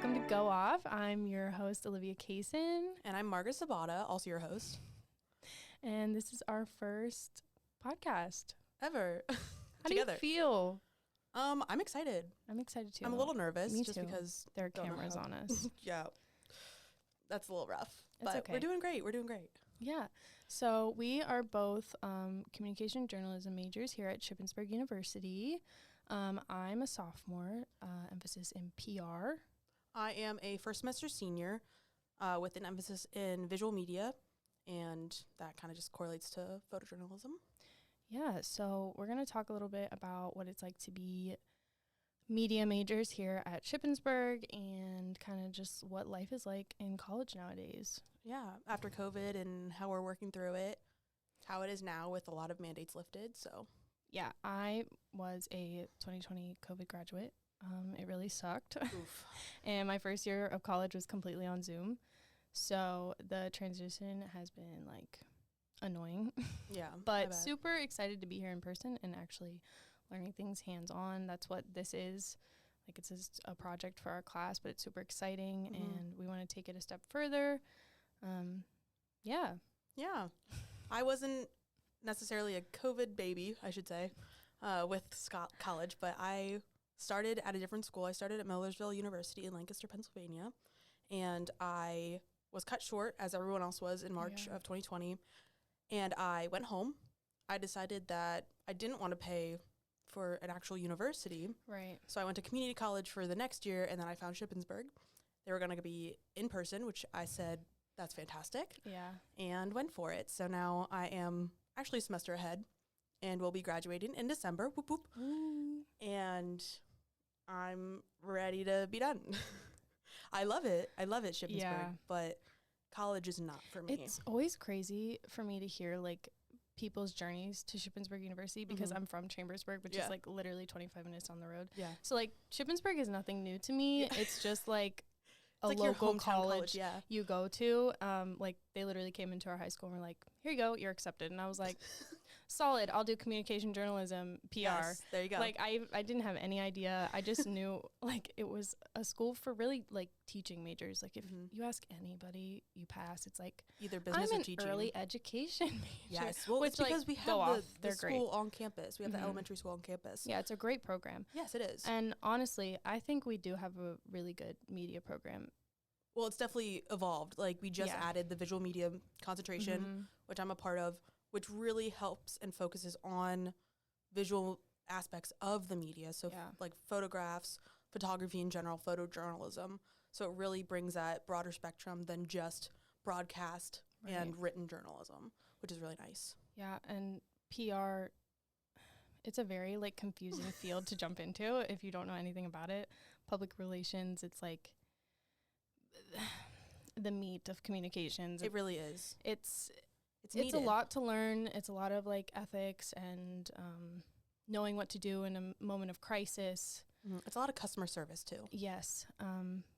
welcome to Go Off. I'm your host, Olivia Kaysen. And I'm Margaret Sabata, also your host. And this is our first podcast. Ever. How do you feel? I'm excited. I'm excited too. I'm a little nervous. Me just too. because there are cameras on us. Yeah. That's a little rough. It's but okay. We're doing great. Yeah. So we are both communication journalism majors here at Shippensburg University. I'm a sophomore, emphasis in PR. I am a first semester senior with an emphasis in visual media, and that kind of just correlates to photojournalism. Yeah, so we're going to talk a little bit about what it's like to be media majors here at Shippensburg and kind of just what life is like in college nowadays. Yeah, after COVID and how we're working through it, how it is now with a lot of mandates lifted, so. Yeah, I was a 2020 COVID graduate. It really sucked. Oof. And my first year of college was completely on Zoom. So the transition has been like annoying. Yeah. But super excited to be here in person and actually learning things hands-on. That's what this is. Like, it's just a project for our class, but it's super exciting, and we want to take it a step further. Yeah. I wasn't necessarily a COVID baby, I should say, with college, but I started at a different school. I started at Millersville University in Lancaster, Pennsylvania, and I was cut short, as everyone else was, in March of 2020, and I went home. I decided that I didn't want to pay for an actual university. Right. So I went to community college for the next year, and then I found Shippensburg. They were going to be in person, which I said, that's fantastic. Yeah. And went for it. So now I am actually a semester ahead and will be graduating in December. Whoop, whoop. Ooh. And I'm ready to be done. I love it, Shippensburg, but college is not for me. It's always crazy for me to hear, like, people's journeys to Shippensburg University because I'm from Chambersburg, which is, like, literally 25 minutes on the road. Yeah. So, like, Shippensburg is nothing new to me. It's just, like, a like local college yeah. you go to. Like, they literally came into our high school and were like, here you go, you're accepted. And I was like, solid, I'll do communication journalism, PR. Yes, there you go. Like, I didn't have any idea. I just knew, like, it was a school for really, like, teaching majors. Like, if you ask anybody, you pass. It's like, either business I'm or teaching. An early education major. Yes, well, which, it's because like, we have the school great. on campus. We have the elementary school on campus. Yeah, it's a great program. Yes, it is. And honestly, I think we do have a really good media program. Well, it's definitely evolved. Like, we just added the visual media concentration, which I'm a part of, which really helps and focuses on visual aspects of the media. So, like photographs, photography in general, photojournalism. So it really brings that broader spectrum than just broadcast and written journalism, which is really nice. Yeah, and PR, it's a very, like, confusing field to jump into if you don't know anything about it. Public relations, it's like the meat of communications. It really is. It's a lot to learn. It's a lot of, like, ethics and knowing what to do in a moment of crisis. It's a lot of customer service too. Yes,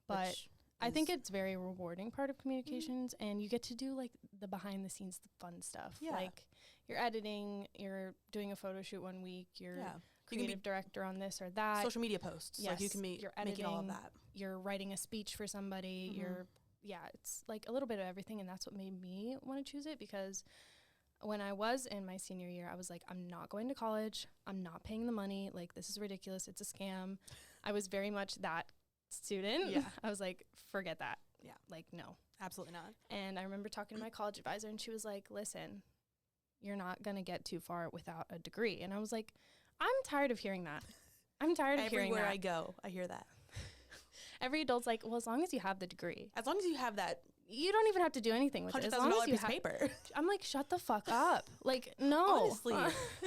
but I think it's very rewarding part of communications, and you get to do, like, the behind the scenes, the fun stuff. Yeah. Like, you're editing, you're doing a photo shoot one week, you're creative director on this or that. Social media posts. Yes, like, you can you're editing, making all of that. You're writing a speech for somebody. It's like a little bit of everything, and that's what made me want to choose it, because when I was in my senior year, I was like, I'm not going to college. I'm not paying the money. Like, this is ridiculous. It's a scam. I was very much that student. Yeah. I was like, forget that. Yeah. Like, no. Absolutely not. And I remember talking to my college advisor, and she was like, listen, you're not going to get too far without a degree. And I was like, I'm tired of hearing that. I'm tired of hearing that. Everywhere I go, I hear that. Every adult's like, well, as long as you have the degree. As long as you have that. You don't even have to do anything with it. As long as you piece of paper. I'm like, shut the fuck up. Like, no. Honestly,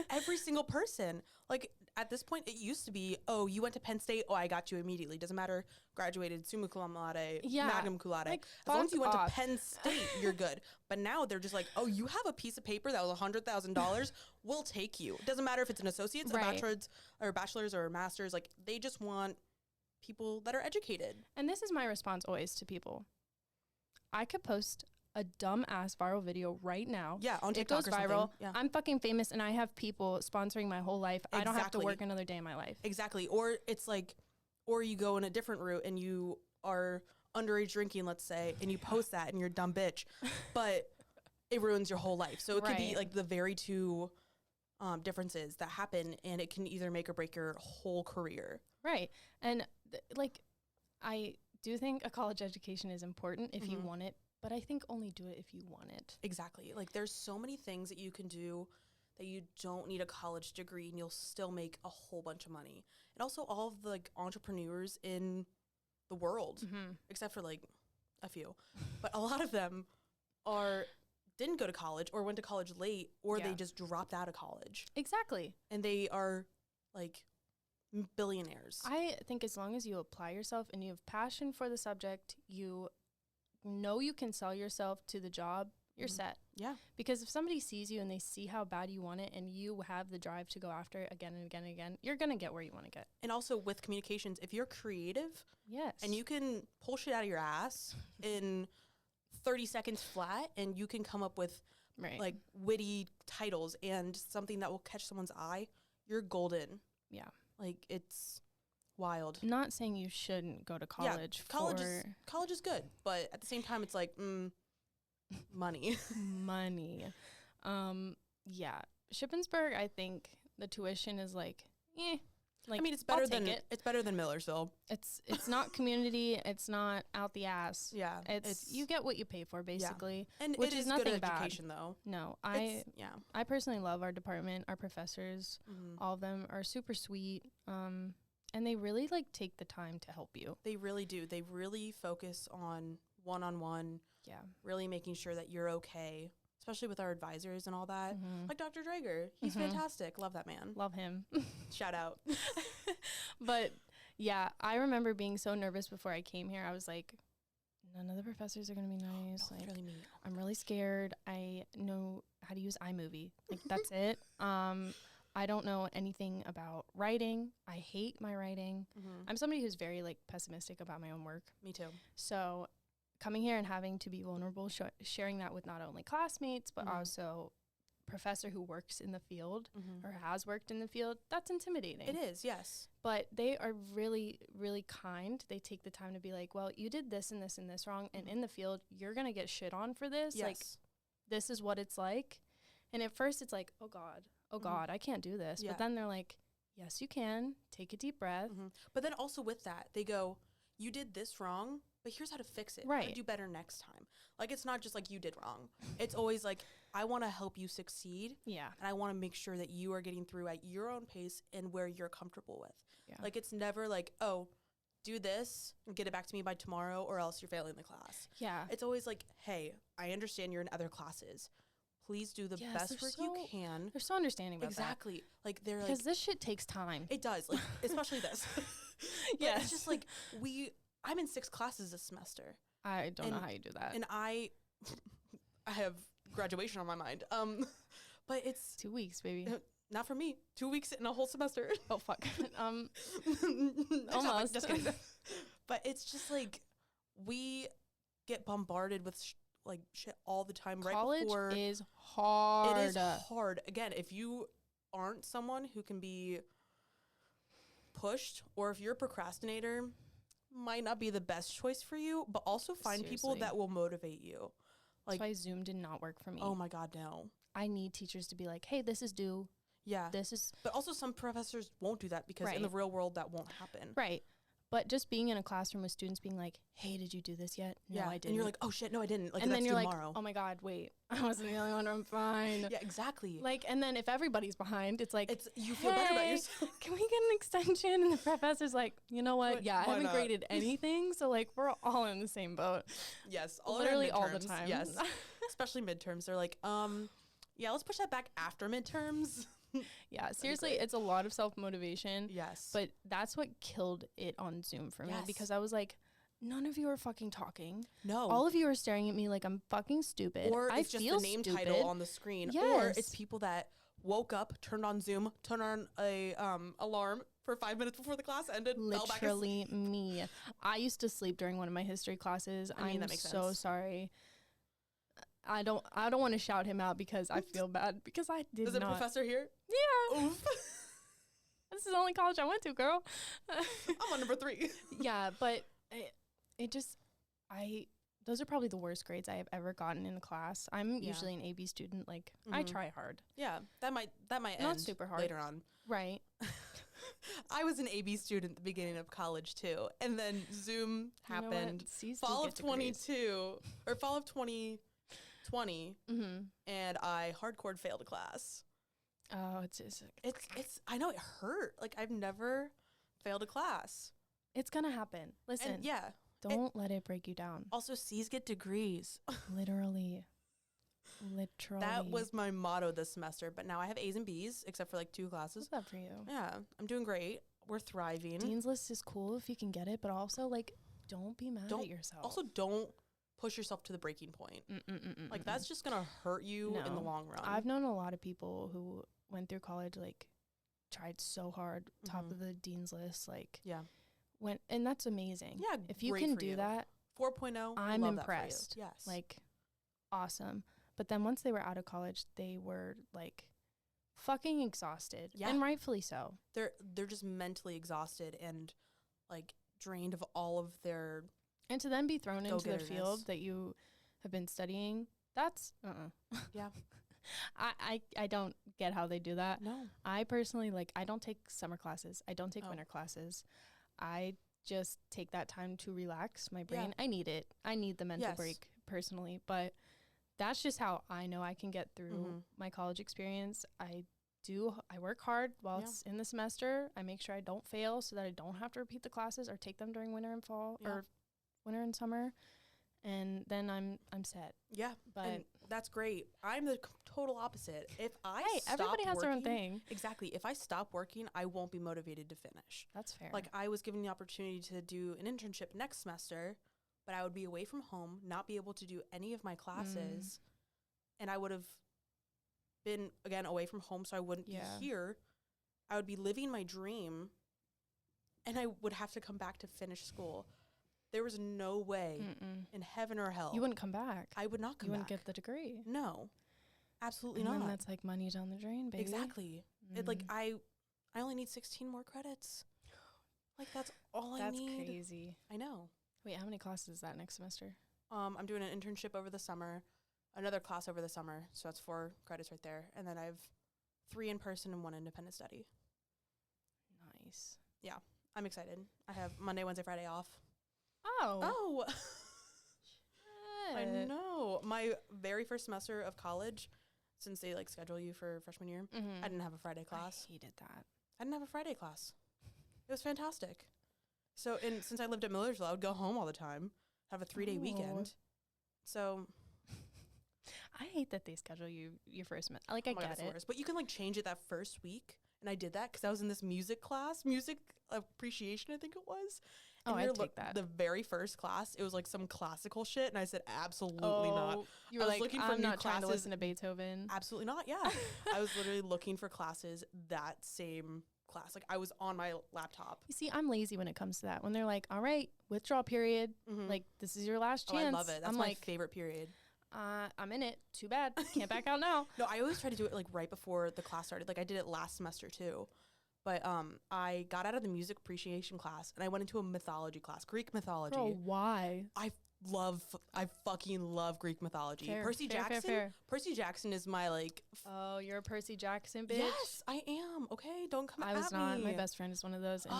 every single person. Like, at this point, it used to be, oh, you went to Penn State? Oh, I got you immediately. Doesn't matter, graduated, summa cum laude, magna cum laude. Like, as long as you went to Penn State, you're good. But now they're just like, oh, you have a piece of paper that was $100,000? We'll take you. It doesn't matter if it's an associate's, a bachelor's, or a master's. Like, they just want people that are educated. And this is my response always to people. I could post a dumb ass viral video right now. Yeah, on TikTok. It goes viral. Yeah. I'm fucking famous and I have people sponsoring my whole life. Exactly. I don't have to work another day in my life. Exactly. Or it's like, or you go in a different route and you are underage drinking, let's say, and you post that and you're a dumb bitch, but it ruins your whole life. So it could be like the very two differences that happen, and it can either make or break your whole career. Right. And like, I do think a college education is important if you want it, but I think only do it if you want it. Exactly. Like, there's so many things that you can do that you don't need a college degree, and you'll still make a whole bunch of money. And also all of the like entrepreneurs in the world, except for like a few, but a lot of them didn't go to college or went to college late, or they just dropped out of college. Exactly. And they are like billionaires. I think as long as you apply yourself and you have passion for the subject, you know you can sell yourself to the job, you're set. Yeah. Because if somebody sees you and they see how bad you want it and you have the drive to go after it again and again and again, you're going to get where you want to get. And also with communications, if you're creative, and you can pull shit out of your ass in 30 seconds flat, and you can come up with like witty titles and something that will catch someone's eye, you're golden. Yeah. Like, it's wild. Not saying you shouldn't go to college. Yeah, college is good, but at the same time, it's like, money. Money. Yeah. Shippensburg, I think the tuition is like, Like, I mean, it's better than Millersville. It's not community. It's not out the ass. Yeah, it's you get what you pay for, basically. Yeah. And which it is nothing good bad. education, though. No, I personally love our department. Our professors, all of them are super sweet. And they really like take the time to help you. They really do. They really focus on one-on-one. Yeah, really making sure that you're okay. Especially with our advisors and all that. Like Dr. Drager. He's fantastic. Love that man. Love him. Shout out. But yeah, I remember being so nervous before I came here. I was like, none of the professors are going to be nice. No, like, really mean. I'm really scared. I know how to use iMovie. Like, that's it. I don't know anything about writing. I hate my writing. I'm somebody who's very like pessimistic about my own work. Me too. So coming here and having to be vulnerable, sharing that with not only classmates, but also professor who works in the field or has worked in the field, that's intimidating. It is, yes. But they are really, really kind. They take the time to be like, well, you did this and this and this wrong. And in the field, you're going to get shit on for this. Yes. Like, this is what it's like. And at first it's like, oh God, I can't do this. Yeah. But then they're like, yes, you can. Take a deep breath. But then also with that, they go, you did this wrong, but here's how to fix it. Right. How to do better next time. Like, it's not just like you did wrong. It's always like, I want to help you succeed. Yeah. And I want to make sure that you are getting through at your own pace and where you're comfortable with. Yeah. Like, it's never like, oh, do this and get it back to me by tomorrow or else you're failing the class. Yeah. It's always like, hey, I understand you're in other classes. Please do the best work you can. They're so understanding about that. Exactly. Like, they're like, because this shit takes time. It does. Like, especially this. Yeah. It's just like, I'm in 6 classes this semester. I don't know how you do that. And I have graduation on my mind. But it's 2 weeks, baby. Not for me. 2 weeks in a whole semester. Oh fuck. Almost. Just kidding. But it's just like, we get bombarded with shit all the time. College is hard. It is hard. Again, if you aren't someone who can be pushed, or if you're a procrastinator, might not be the best choice for you. But also find people that will motivate you. Like, that's why Zoom did not work for me. Oh my God, no. I need teachers to be like, hey, this is due. Yeah. This is. But also some professors won't do that because in the real world that won't happen. Right. But just being in a classroom with students being like, hey, did you do this yet? No, I didn't. And you're like, oh shit, no, I didn't. Like, and that's then you're tomorrow. like, oh my God, wait, I wasn't the only one. I'm fine. Yeah, exactly. Like, and then if everybody's behind, it's like, you feel better about yourself. Can we get an extension? And the professor's like, you know what? I haven't graded anything. So like, we're all in the same boat. Yes. Literally all the time. Yes. Especially midterms. They're like, yeah, let's push that back after midterms. Yeah, seriously, it's a lot of self-motivation. Yes. But that's what killed it on Zoom for me, because I was like, none of you are fucking talking. No. All of you are staring at me like I'm fucking stupid. Or it's just the name title on the screen. Yes. Or it's people that woke up, turned on Zoom, turned on a alarm for 5 minutes before the class ended. Literally me. I used to sleep during one of my history classes. I mean, that makes sense. Sorry. I don't want to shout him out because I feel bad because I did not. Is the professor here? Yeah. Oof. This is the only college I went to, girl. I'm on number 3. Yeah, but it just, those are probably the worst grades I have ever gotten in a class. I'm Yeah. usually an AB student. Like, I try hard. Yeah, that might Not end super hard. later on. Right. I was an AB student at the beginning of college too, and then Zoom happened fall of 22 or fall of 2020, and I hardcore failed a class. Oh, it's I know it hurt. Like, I've never failed a class. It's gonna happen. Listen, And yeah. don't let it break you down. Also, C's get degrees. Literally. That was my motto this semester, but now I have A's and B's, except for like 2 classes. What's that for you? Yeah, I'm doing great. We're thriving. Dean's List is cool if you can get it, but also, like, don't be mad at yourself. Also, don't push yourself to the breaking point. Like, that's just going to hurt you in the long run. I've known a lot of people who went through college, like, tried so hard, top of the Dean's List, like, and that's amazing. Yeah, if you can do that, 4.0, I'm impressed. Yes. Like, awesome. But then once they were out of college, they were, like, fucking exhausted. Yeah. And rightfully so. They're just mentally exhausted and, like, drained of all of their... And to then be thrown into the field that you have been studying, that's... Yeah. I don't get how they do that. No. I personally, like, I don't take summer classes. I don't take winter classes. I just take that time to relax my brain. Yeah. I need it. I need the mental break personally. But that's just how I know I can get through my college experience. I work hard while it's in the semester. I make sure I don't fail so that I don't have to repeat the classes or take them during winter and fall or winter and summer. And then I'm set. Yeah, but that's great. I'm the total opposite. If everybody has their own thing. Exactly. If I stop working, I won't be motivated to finish. That's fair. Like, I was given the opportunity to do an internship next semester, but I would be away from home, not be able to do any of my classes, and I would have been, again, away from home, so I wouldn't be here. I would be living my dream, and I would have to come back to finish school. There was no way in heaven or hell. You wouldn't come back. I would not come back. You wouldn't get the degree. No, absolutely and not. Then that's like money down the drain, baby. Exactly. It, like, I only need 16 more credits. Like, that's all I need. That's crazy. I know. Wait, how many classes is that next semester? I'm doing an internship over the summer, another class over the summer, so that's 4 credits right there. And then I have 3 in person and 1 independent study. Nice. Yeah, I'm excited. I have Monday, Wednesday, Friday off. Oh. I know. My very first semester of college, since they, like, schedule you for freshman year, I didn't have a Friday class. I hated that. I didn't have a Friday class. It was fantastic. So, since I lived at Millersville, I would go home all the time, have a 3-day weekend. So, I hate that they schedule you your first month. Like, I get it. But you can, like, change it that first week. And I did that because I was in this music class, music appreciation, I think it was. And I'd take that. The very first class, it was like some classical shit, and I said, absolutely not. You were like, I'm not trying to listen to Beethoven. Absolutely not, yeah. I was literally looking for classes that same class. Like, I was on my laptop. You see, I'm lazy when it comes to that. When they're like, all right, withdrawal period, like, this is your last chance. I love it. That's my favorite period. I'm in it. Too bad. Can't back out now. No, I always try to do it, like, right before the class started. Like, I did it last semester, too. But I got out of the music appreciation class, and I went into a mythology class, Greek mythology. Girl, why? I fucking love Greek mythology. Fair, Percy Jackson. Fair. Percy Jackson is my, like... Oh, you're a Percy Jackson bitch? Yes, I am. Okay, don't come at me. I was not. My best friend is one of those. And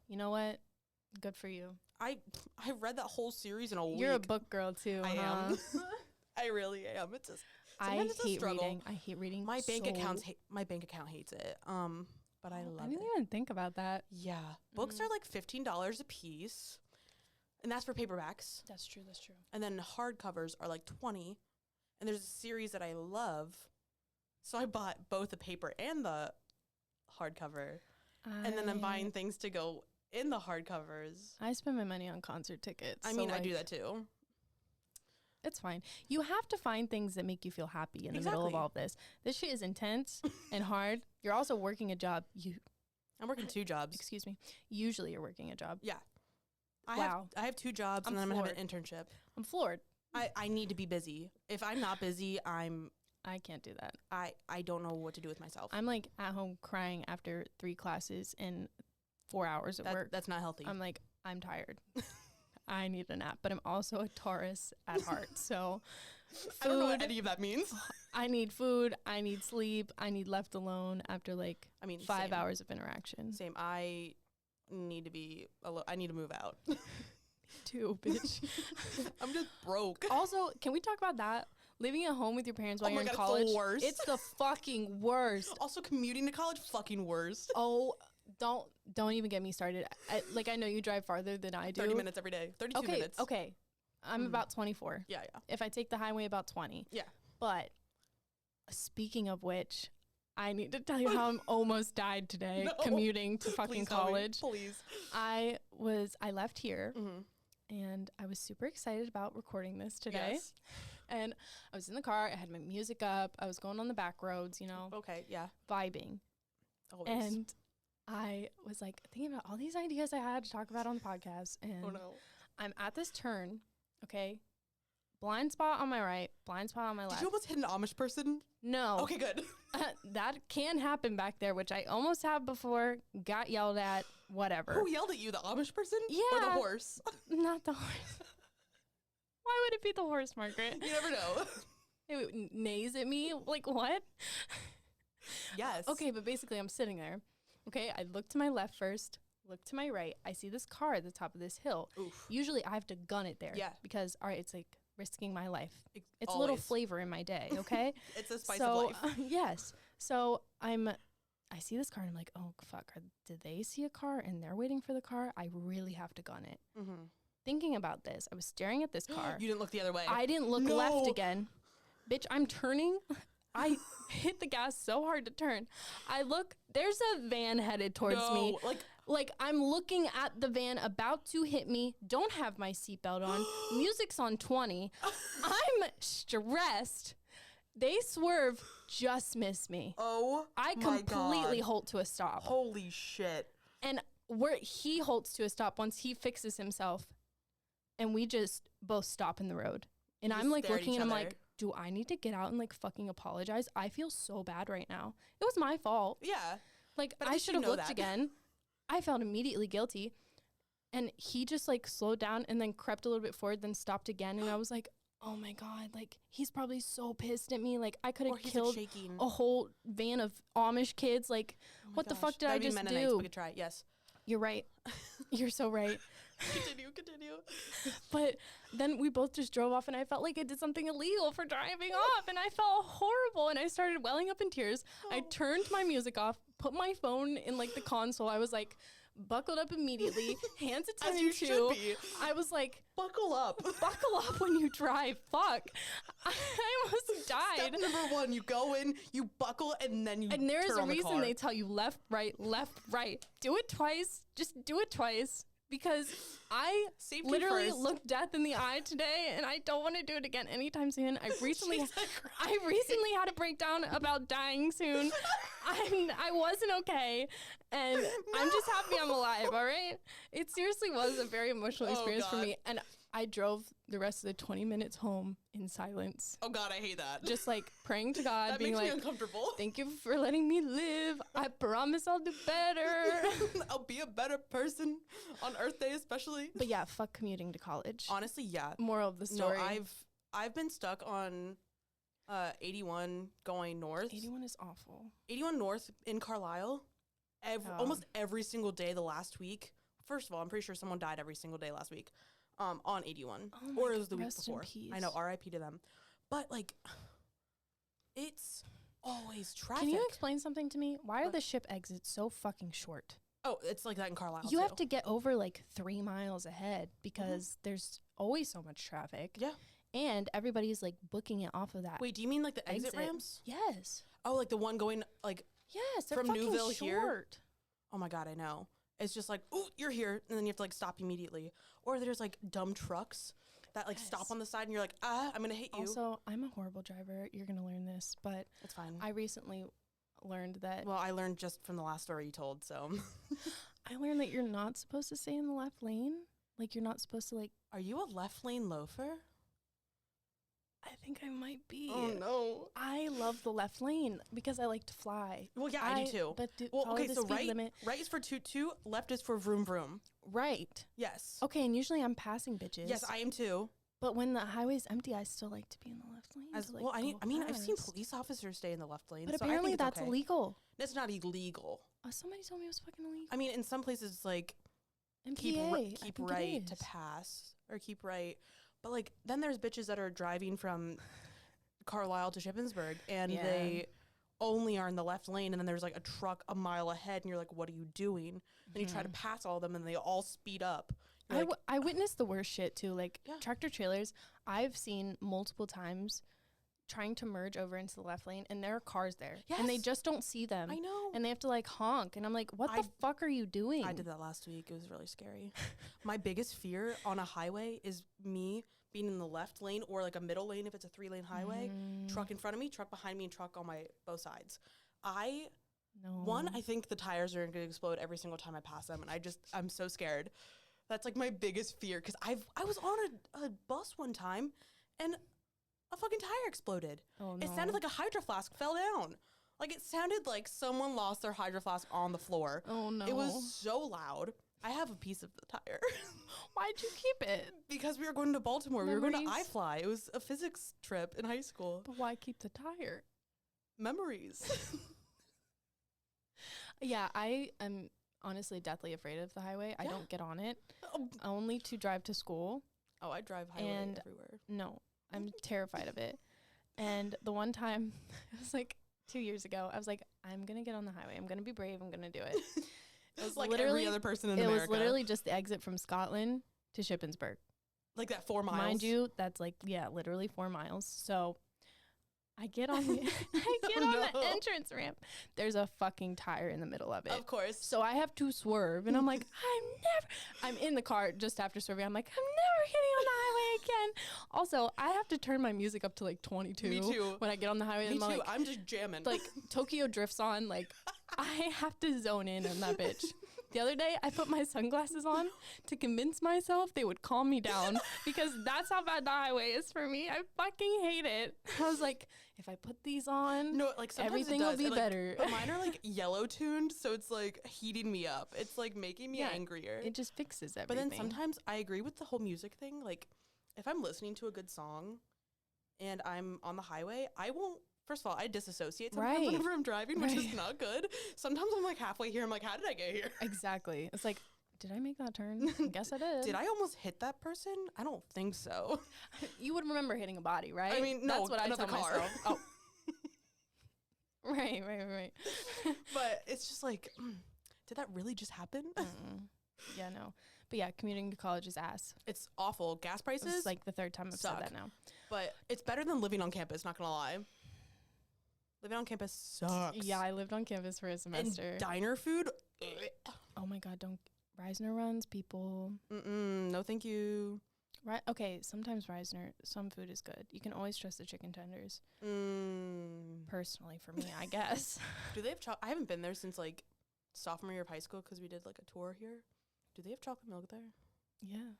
you know what? Good for you. I read that whole series in a week. You're a book girl, too. I am. I really am. It's just... I hate reading. I hate reading. My bank account hates it. But I love it. I didn't even think about that. Yeah. Books are like $15 a piece. And that's for paperbacks. That's true. And then hardcovers are like $20. And there's a series that I love. So I bought both the paper and the hardcover. And then I'm buying things to go in the hardcovers. I spend my money on concert tickets. I mean, I do that too. It's fine. You have to find things that make you feel happy in the middle of all of this. This shit is intense and hard. You're also working a job. I'm working 2 jobs. Excuse me. Usually you're working a job. Yeah. I have 2 jobs and then I'm going to have an internship. I'm floored. I need to be busy. If I'm not busy, I can't do that. I don't know what to do with myself. I'm like at home crying after 3 classes and 4 hours of work. That's not healthy. I'm like, I'm tired. I need a nap, but I'm also a Taurus at heart. So I don't know what any of that means. I need food. I need sleep. I need left alone after like 5 same. hours of interaction. Same. I need to be alone. I need to move out. Too, bitch. I'm just broke. Also, can we talk about that? Living at home with your parents while you're in God, college. it's the worst. It's the fucking worst. Also, commuting to college, fucking worst. Oh, don't even get me started. I know you drive farther than I do. 30 minutes every day. 32 minutes. Okay. I'm about 24. Yeah. If I take the highway, about 20. Yeah. But speaking of which, I need to tell you how I almost died today commuting to fucking college. Please. I left here and I was super excited about recording this today. Yes. And I was in the car. I had my music up. I was going on the back roads, Okay, yeah. vibing. Always. And I was like thinking about all these ideas I had to talk about on the podcast. And I'm at this turn, okay? Blind spot on my right, blind spot on my left. Did you almost hit an Amish person? No. Okay, good. That can happen back there, which I almost have before, got yelled at, whatever. Who yelled at you, the Amish person? Yeah. Or the horse? Not the horse. Why would it be the horse, Margaret? You never know. It neighs at me. Like, what? Yes. Okay, but basically I'm sitting there. Okay, I look to my left first, look to my right. I see this car at the top of this hill. Oof. Usually I have to gun it there. Yeah. Because, all right, it's like risking my life. It's always a little flavor in my day, okay? It's a spice of life. Yes. So I see this car and I'm like, oh, fuck. Did they see a car and they're waiting for the car? I really have to gun it. Mm-hmm. Thinking about this, I was staring at this car. You didn't look the other way. I didn't look left again. Bitch, I'm turning. I hit the gas so hard to turn. I look, there's a van headed towards me. Like I'm looking at the van about to hit me. Don't have my seatbelt on. Music's on 20. I'm stressed. They swerve, just miss me. Oh, I completely halt to a stop. Holy shit. And he halts to a stop once he fixes himself. And we just both stop in the road. And I'm like looking and I'm like, do I need to get out and like fucking apologize? I feel so bad right now. It was my fault. Yeah. Like I should have looked again. I felt immediately guilty. And he just like slowed down and then crept a little bit forward, then stopped again. And I was like, oh my God, like he's probably so pissed at me. Like I could have killed a whole van of Amish kids. Like what the fuck did I just do? We could try. Yes. You're right. You're so right. Continue. But then we both just drove off and I felt like I did something illegal for driving off and I felt horrible and I started welling up in tears. I turned my music off, put my phone in like the console. I was like buckled up immediately, hands at 10 and 2. I was like, buckle up when you drive. Fuck. I almost died. Step number 1, you go in, you buckle, and then you turn on the car. And there is a reason they tell you left, right. Do it twice. Just do it twice. Because I literally looked death in the eye today, and I don't want to do it again anytime soon. I recently had a breakdown about dying soon. I wasn't okay, and I'm just happy I'm alive. All right. It seriously was a very emotional experience for me, and I drove the rest of the 20 minutes home in silence. Oh God, I hate that. Just like praying to God, that being makes like, me uncomfortable. Thank you for letting me live. I promise I'll do better. I'll be a better person on Earth Day, especially. But yeah, fuck commuting to college. Honestly, yeah. Moral of the story. No, I've been stuck on 81 going north. 81 is awful. 81 north in Carlisle. Almost every single day the last week. First of all, I'm pretty sure someone died every single day last week. On 81, or it was the week before. I know, RIP to them. But like, it's always traffic. Can you explain something to me? Why are the ship exits so fucking short? Oh, it's like that in Carlisle. You have to get over like 3 miles ahead because there's always so much traffic. Yeah, and everybody's like booking it off of that. Wait, do you mean like the exit ramps? Yes. Oh, like the one going like they're from fucking Newville short. Here. Oh my God, I know. It's just like, oh, you're here, and then you have to like stop immediately. Or there's like dumb trucks that like stop on the side, and you're like, I'm gonna hit you. Also, I'm a horrible driver. You're gonna learn this, but it's fine. I recently learned that. Well, I learned just from the last story you told, so. I learned that you're not supposed to stay in the left lane. Like you're not supposed to like. Are you a left lane loafer? I think I might be. Oh no. I love the left lane because I like to fly. Well, yeah, I do too. But Well, follow okay, the so speed limit. right is for toot toot, left is for vroom vroom. Right. Yes. Okay, and usually I'm passing bitches. Yes, I am too. But when the highway's empty, I still like to be in the left lane. I've seen police officers stay in the left lane. But so apparently I think that's okay. illegal. That's not illegal. Somebody told me it was fucking illegal. I mean, in some places it's like MPA, keep right to pass or keep right. But like then there's bitches that are driving from Carlisle to Shippensburg and they only are in the left lane, and then there's like a truck a mile ahead and you're like, what are you doing? Then you try to pass all of them and they all speed up. I witnessed the worst shit too, like tractor trailers. I've seen multiple times trying to merge over into the left lane, and there are cars there, and they just don't see them. I know. And they have to like honk, and I'm like, what the fuck are you doing? I did that last week. It was really scary. My biggest fear on a highway is me being in the left lane or like a middle lane if it's a 3-lane highway, truck in front of me, truck behind me, and truck on my both sides. I think the tires are going to explode every single time I pass them, and I'm so scared. That's like my biggest fear, because I was on a bus one time and a fucking tire exploded. Oh, no. It sounded like a Hydro Flask fell down. Like it sounded like someone lost their Hydro Flask on the floor. Oh no. It was so loud. I have a piece of the tire. Why'd you keep it? Because we were going to Baltimore. Memories. We were going to iFly. It was a physics trip in high school. But why keep the tire? Memories. Yeah, I am honestly deathly afraid of the highway. I don't get on it. Only to drive to school. Oh, I drive highway everywhere. No, I'm terrified of it. And the one time, it was like 2 years ago, I was like, I'm going to get on the highway. I'm going to be brave. I'm going to do it. It was like every other person in America. It was literally just the exit from Scotland to Shippensburg. Like that 4 miles? Mind you, that's like, literally 4 miles. So I get on the the entrance ramp. There's a fucking tire in the middle of it. Of course. So I have to swerve, and I'm like, I'm in the car just after swerving. I'm like, I'm never getting on the highway again. Also, I have to turn my music up to like 22. Me too. When I get on the highway. Me too. Like, I'm just jamming. Like Tokyo drifts on. Like I have to zone in on that bitch. The other day, I put my sunglasses on to convince myself they would calm me down, because that's how bad the highway is for me. I fucking hate it. I was like, if I put these on, everything will be better. But mine are like yellow tuned, so it's like heating me up. It's like making me angrier. It just fixes everything. But then sometimes I agree with the whole music thing. Like if I'm listening to a good song and I'm on the highway, I won't. First of all, I disassociate sometimes whenever I'm driving, which is not good. Sometimes I'm like halfway here. I'm like, how did I get here? Exactly. It's like, did I make that turn? I guess I did. Did I almost hit that person? I don't think so. You would remember hitting a body, right? I mean, no, that's what I tell myself. Oh. Right. But it's just like, did that really just happen? Yeah, no. But yeah, commuting to college is ass. It's awful. Gas prices. It's like the third time I've said that now. But it's better than living on campus, not gonna lie. Living on campus sucks. Yeah, I lived on campus for a semester. And diner food? Oh my God, don't. Reisner runs, people. No, thank you. Right. Okay, sometimes Reisner, some food is good. You can always trust the chicken tenders. Personally, for me, I guess. Do they have I haven't been there since like sophomore year of high school because we did like a tour here. Do they have chocolate milk there? Yeah.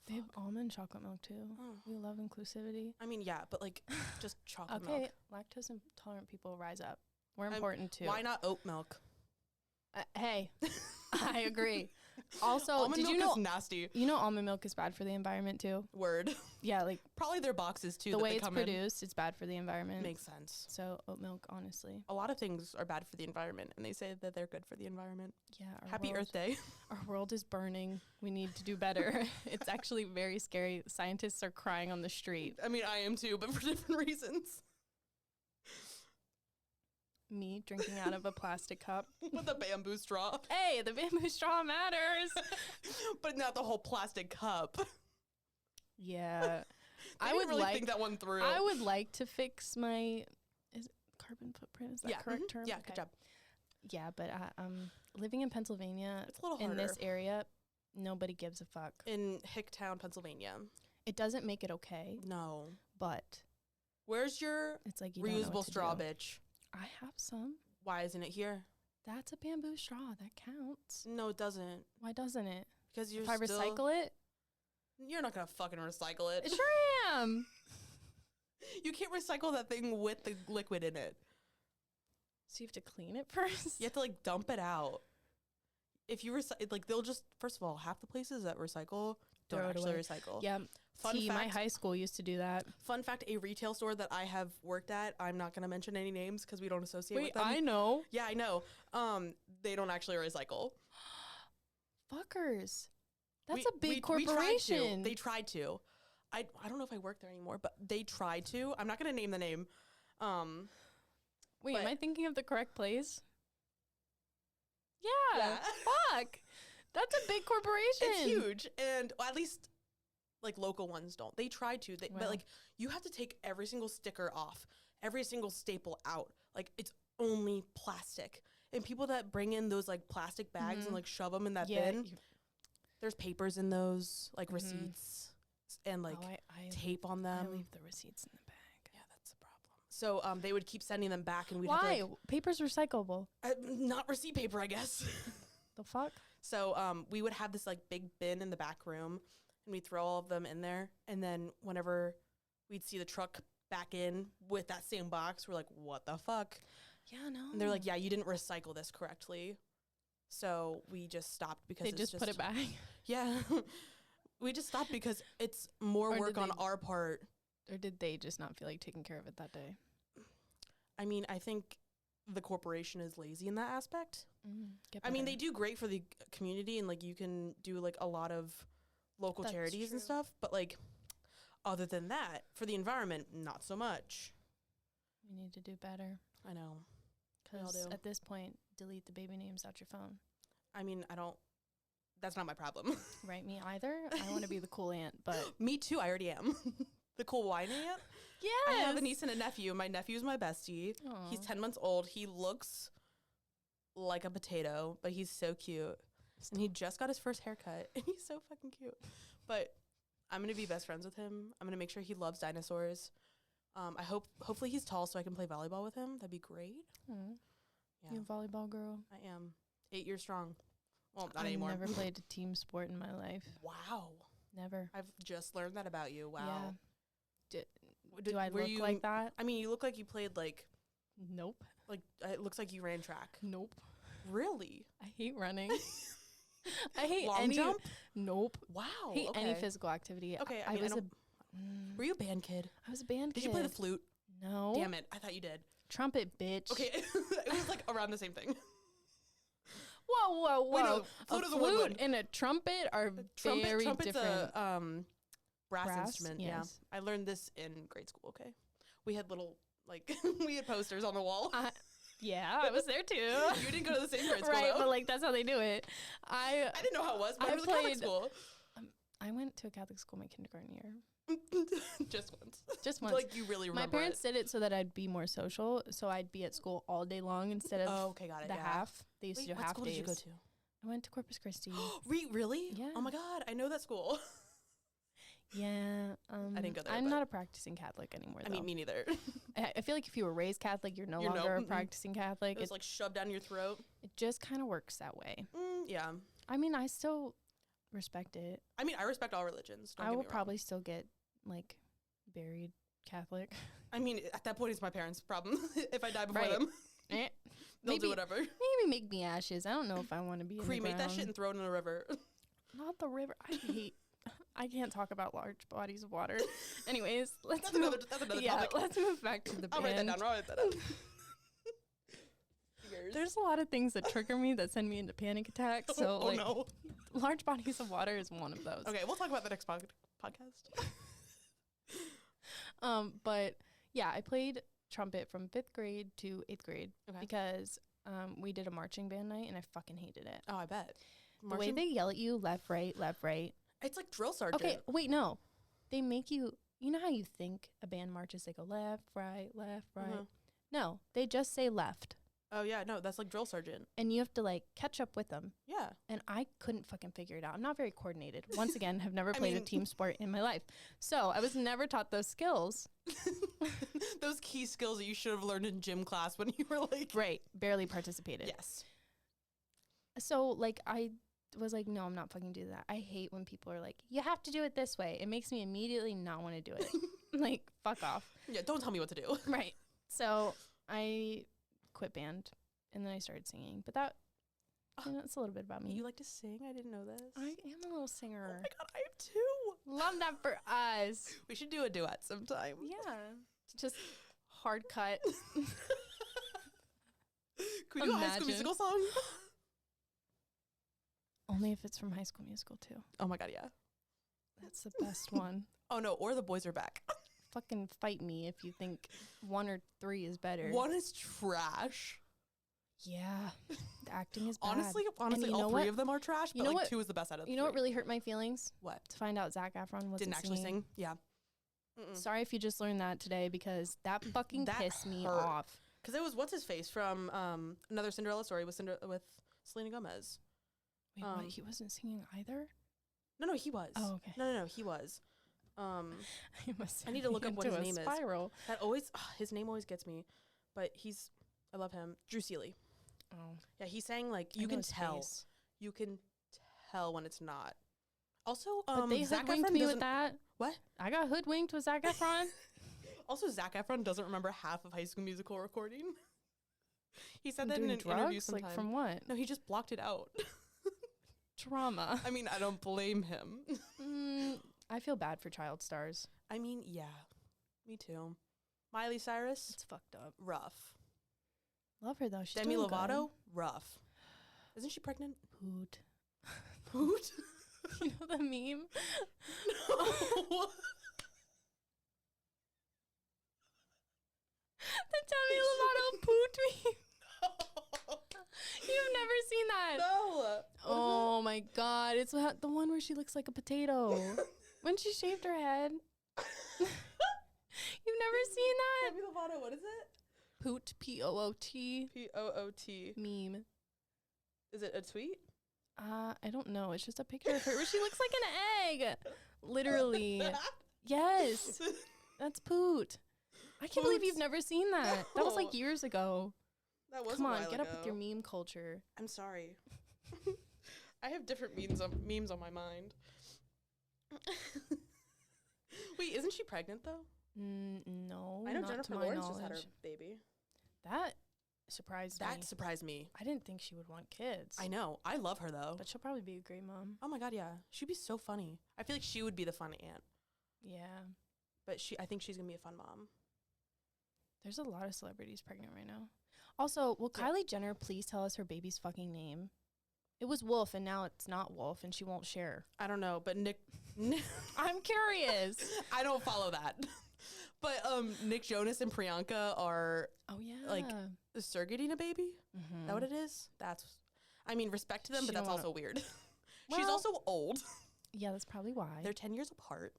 They have almond chocolate milk too. We love inclusivity. I mean, yeah, but like just chocolate milk. Okay, lactose intolerant people rise up. We're important too. Why not oat milk? Hey, I agree. Also, almond did milk you know is nasty? You know almond milk is bad for the environment too. Word. Yeah, like probably their boxes too. The way it's produced, it's bad for the environment. Makes sense. So oat milk, honestly. A lot of things are bad for the environment, and they say that they're good for the environment. Yeah. Happy Earth Day. Our world is burning. We need to do better. It's actually very scary. Scientists are crying on the street. I mean, I am too, but for different reasons. Me drinking out of a plastic cup with a bamboo straw. Hey, the bamboo straw matters. But not the whole plastic cup. Yeah. I would really think that one through. I would like to fix my carbon footprint. Is that correct term? Yeah, good job. Yeah, but living in Pennsylvania, it's a little harder. In this area, nobody gives a fuck. In Hicktown, Pennsylvania. It doesn't make it okay. No. But where's your reusable straw, bitch? I have some. Why isn't it here? That's a bamboo straw. That counts. No, it doesn't. Why doesn't it? Because if I recycle it? You're not going to fucking recycle it. I sure am. You can't recycle that thing with the liquid in it. So you have to clean it first? You have to like dump it out. If you like, they'll just, first of all, half the places that recycle don't Throw it actually away. recycle. Yeah. Fun fact, my high school used to do that. Fun fact, a retail store that I have worked at, I'm not going to mention any names because we don't associate with them. I know. Yeah, I know. They don't actually recycle. Fuckers. That's a big corporation. They tried to. I don't know if I work there anymore, but they tried to. I'm not going to name the name. Wait, am I thinking of the correct place? Yeah. Fuck. That's a big corporation. It's huge. And at least like local ones don't. They try to. But like you have to take every single sticker off, every single staple out. Like it's only plastic. And people that bring in those like plastic bags and like shove them in that bin, there's papers in those, like receipts and like tape on them. I leave the receipts in the bag. Yeah, that's the problem. So they would keep sending them back, and we'd Why? have to, like, Paper's recyclable. not receipt paper, I guess. The fuck? So we would have this like big bin in the back room, and we'd throw all of them in there. And then whenever we'd see the truck back in with that same box, we're like, what the fuck? Yeah, no. And they're like, yeah, you didn't recycle this correctly. So we just stopped because they just put it back. Yeah. We just stopped because it's more work on our part. Or did they just not feel like taking care of it that day? I mean, I think the corporation is lazy in that aspect. I mean, they do great for the community, and like you can do like a lot of local charities and stuff. But like, other than that, for the environment, not so much. We need to do better. I know. Because at this point, delete the baby names out your phone. I mean, that's not my problem. Right, me either. I want to be the cool aunt, but... Me too, I already am. The cool wine aunt? Yes! I have a niece and a nephew. My nephew's my bestie. Aww. He's 10 months old. He looks like a potato, but he's so cute. And he just got his first haircut, and he's so fucking cute. But I'm going to be best friends with him. I'm going to make sure he loves dinosaurs. Hopefully he's tall so I can play volleyball with him. That'd be great. Yeah. You a volleyball girl? I am. 8 years strong. Well, not anymore. I've never played a team sport in my life. Wow. Never. I've just learned that about you. Wow. Yeah. Do I look like that? I mean, you look like you played like... Nope. Like, it looks like you ran track. Nope. Really? I hate running. I hate long jump? Nope. Wow. I hate any physical activity. Okay, were you a band kid? I was a band kid. Did you play the flute? No. Damn it. I thought you did. Trumpet, bitch. Okay. It was like around the same thing. Whoa. Wait, no, flute and a trumpet are very trumpet's different. A brass instrument. Yes. Yeah. I learned this in grade school, okay? We had little, like, we had posters on the wall. Yeah, I was there too. You didn't go to the same grade school, right? though. But like that's how they do it. I didn't know how it was, but I was played, a Catholic school. I went to a Catholic school my kindergarten year. Just once. Just once. Like you really remember. My parents did it so that I'd be more social, so I'd be at school all day long instead of got it, half. They used to do half days. What school did you go to? I went to Corpus Christi. Really? Yeah. Oh my God, I know that school. Yeah. I didn't go there. I'm not a practicing Catholic anymore, though. I mean, me neither. I feel like if you were raised Catholic, you're no longer a practicing Catholic. It was like shoved down your throat. It just kind of works that way. Yeah. I mean, I still respect it. I mean, I respect all religions. I will probably still get, like, buried Catholic. I mean, at that point, it's my parents' problem. If I die before them, they'll do whatever. Maybe make me ashes. I don't know if I want to be cremate that shit and throw it in a river. Not the river. I can't talk about large bodies of water. Anyways, let's move. That's another topic. Let's move back to the band. I'll write that down. There's a lot of things that trigger me that send me into panic attacks. So, no. Large bodies of water is one of those. Okay, we'll talk about the next podcast. But yeah, I played trumpet from 5th grade to 8th grade because we did a marching band night and I fucking hated it. Oh, I bet. The way they yell at you, left, right, left, right. It's like drill sergeant. Okay, wait, no. They make you know how you think a band marches? They go left, right, left, right. Mm-hmm. No, they just say left. Oh, yeah, no, that's like drill sergeant. And you have to, like, catch up with them. Yeah. And I couldn't fucking figure it out. I'm not very coordinated. Once again, have never played a team sport in my life. So I was never taught those skills. Those key skills that you should have learned in gym class when you were, like... Right, barely participated. Yes. So, like, I was like, no, I'm not fucking doing that. I hate when people are like, you have to do it this way. It makes me immediately not want to do it. Like, fuck off. Yeah, don't tell me what to do. Right. So I quit band and then I started singing. But that, it's a little bit about me. You like to sing? I didn't know this. I am a little singer. Oh my god, I am too. Love that for us. We should do a duet sometime. Yeah. Just hard cut. Could we do a High School Musical song? Only if it's from High School Musical too. Oh my god, yeah. That's the best one. Oh no, or The Boys Are Back. Fucking fight me if you think 1 or 3 is better. 1 is trash. Yeah. The acting is bad. Honestly, you all know 3 what? of them are trash, but You know like what? 2 is the best out of the You know 3. what really hurt my feelings? What? To find out Zac Efron wasn't Didn't actually singing. sing? Yeah. Sorry if you just learned that today because that fucking pissed me off. Because it was what's his face from Another Cinderella Story with Selena Gomez. Wait, what? He wasn't singing either? No, he was. Oh, okay. No, he was. I need to look up what his name is. Spiral. That always his name always gets me, but I love him. Drew Seeley. Oh, yeah, he sang like I you know can his tell. face. You can tell when it's not. Also, But they Zac hoodwinked Efron me doesn't. with that. What? I got hoodwinked with Zac Efron. Also, Zac Efron doesn't remember half of High School Musical recording. He said that in Doing an drugs? interview sometime. Like from what? No, he just blocked it out. Trauma. I mean, I don't blame him. I feel bad for child stars. I mean, yeah, me too. Miley Cyrus, It's fucked up. rough. Love her though. She's Demi doing Lovato, rough. Isn't she pregnant? Good. Poot. Poot? You know the meme? No. The Demi Lovato poot meme. You've never seen that? No. Oh my god! It's the one where she looks like a potato when she shaved her head. You've never seen that? Demi Lovato, what is it? Poot, P-O-O-T. P-O-O-T. Meme. Is it a tweet? I don't know. It's just a picture of her where she looks like an egg. Literally. Yes. That's Poot. I can't believe you've never seen that. That was like years ago. That was Come a on, while get ago. up with your meme culture. I'm sorry. I have different memes on my mind. Wait, isn't she pregnant though? No. I know not Jennifer to my Lawrence just had her knowledge. baby. That surprised me. That surprised me. I didn't think she would want kids. I know. I love her though. But she'll probably be a great mom. Oh my god, yeah. She'd be so funny. I feel like she would be the fun aunt. Yeah. But I think she's gonna be a fun mom. There's a lot of celebrities pregnant right now. Also, will Kylie Jenner please tell us her baby's fucking name? It was Wolf, and now it's not Wolf, and she won't share. I don't know, but Nick I'm curious. I don't follow that. But Nick Jonas and Priyanka are like surrogating a baby. Is that what it is? I mean, respect to them, She but that's don't also weird. She's Well- also old. Yeah, that's probably why. They're 10 years apart.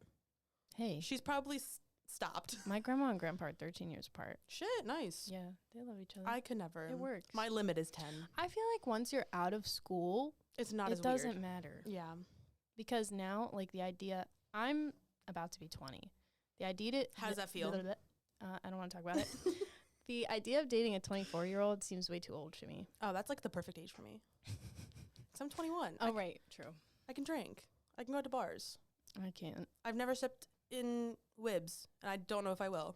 Hey, She's probably stopped. my grandma and grandpa are 13 years apart. Shit, nice. Yeah, they love each other. I could never. It works. My limit is 10. I feel like once you're out of school, It's not as it doesn't weird. matter. Yeah. Because now, like the idea, I'm about to be 20. The idea to How does that feel? I don't want to talk about it. The idea of dating a 24-year-old seems way too old to me. Oh, that's like the perfect age for me. 'Cause I'm 21. Oh, right. True. I can drink. I can go to bars. I can't. I've never sipped in Wibs, and I don't know if I will.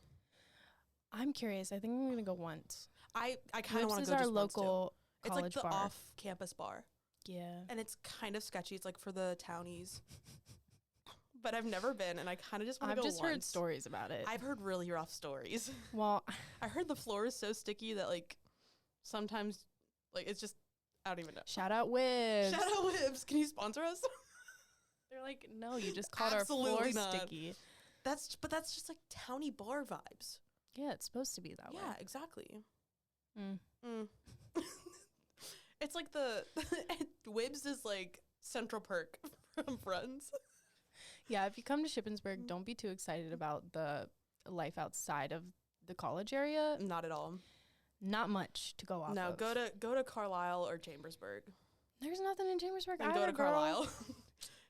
I'm curious. I think I'm going to go once. I kind of want Wibs to is go our just once, too. local It's college like the bar. off-campus bar, Yeah. and it's kind of sketchy. It's like for the townies, but I've never been, and I kind of just want to I've go just once. heard stories about it. I've heard really rough stories. Well, I heard the floor is so sticky that like sometimes like it's just I don't even know. shout out Wibs. Shout out Wibs. Can you sponsor us? They're like, no, you just called Absolutely our floor not. sticky. That's just like towny bar vibes. Yeah, it's supposed to be that way. Yeah, exactly. Mm. It's like the Wibs is like Central Perk from Friends. Yeah, if you come to Shippensburg, don't be too excited about the life outside of the college area. Not at all. Not much to go off No, of. go to Carlisle or Chambersburg. There's nothing in Chambersburg And either, go to girl. Carlisle.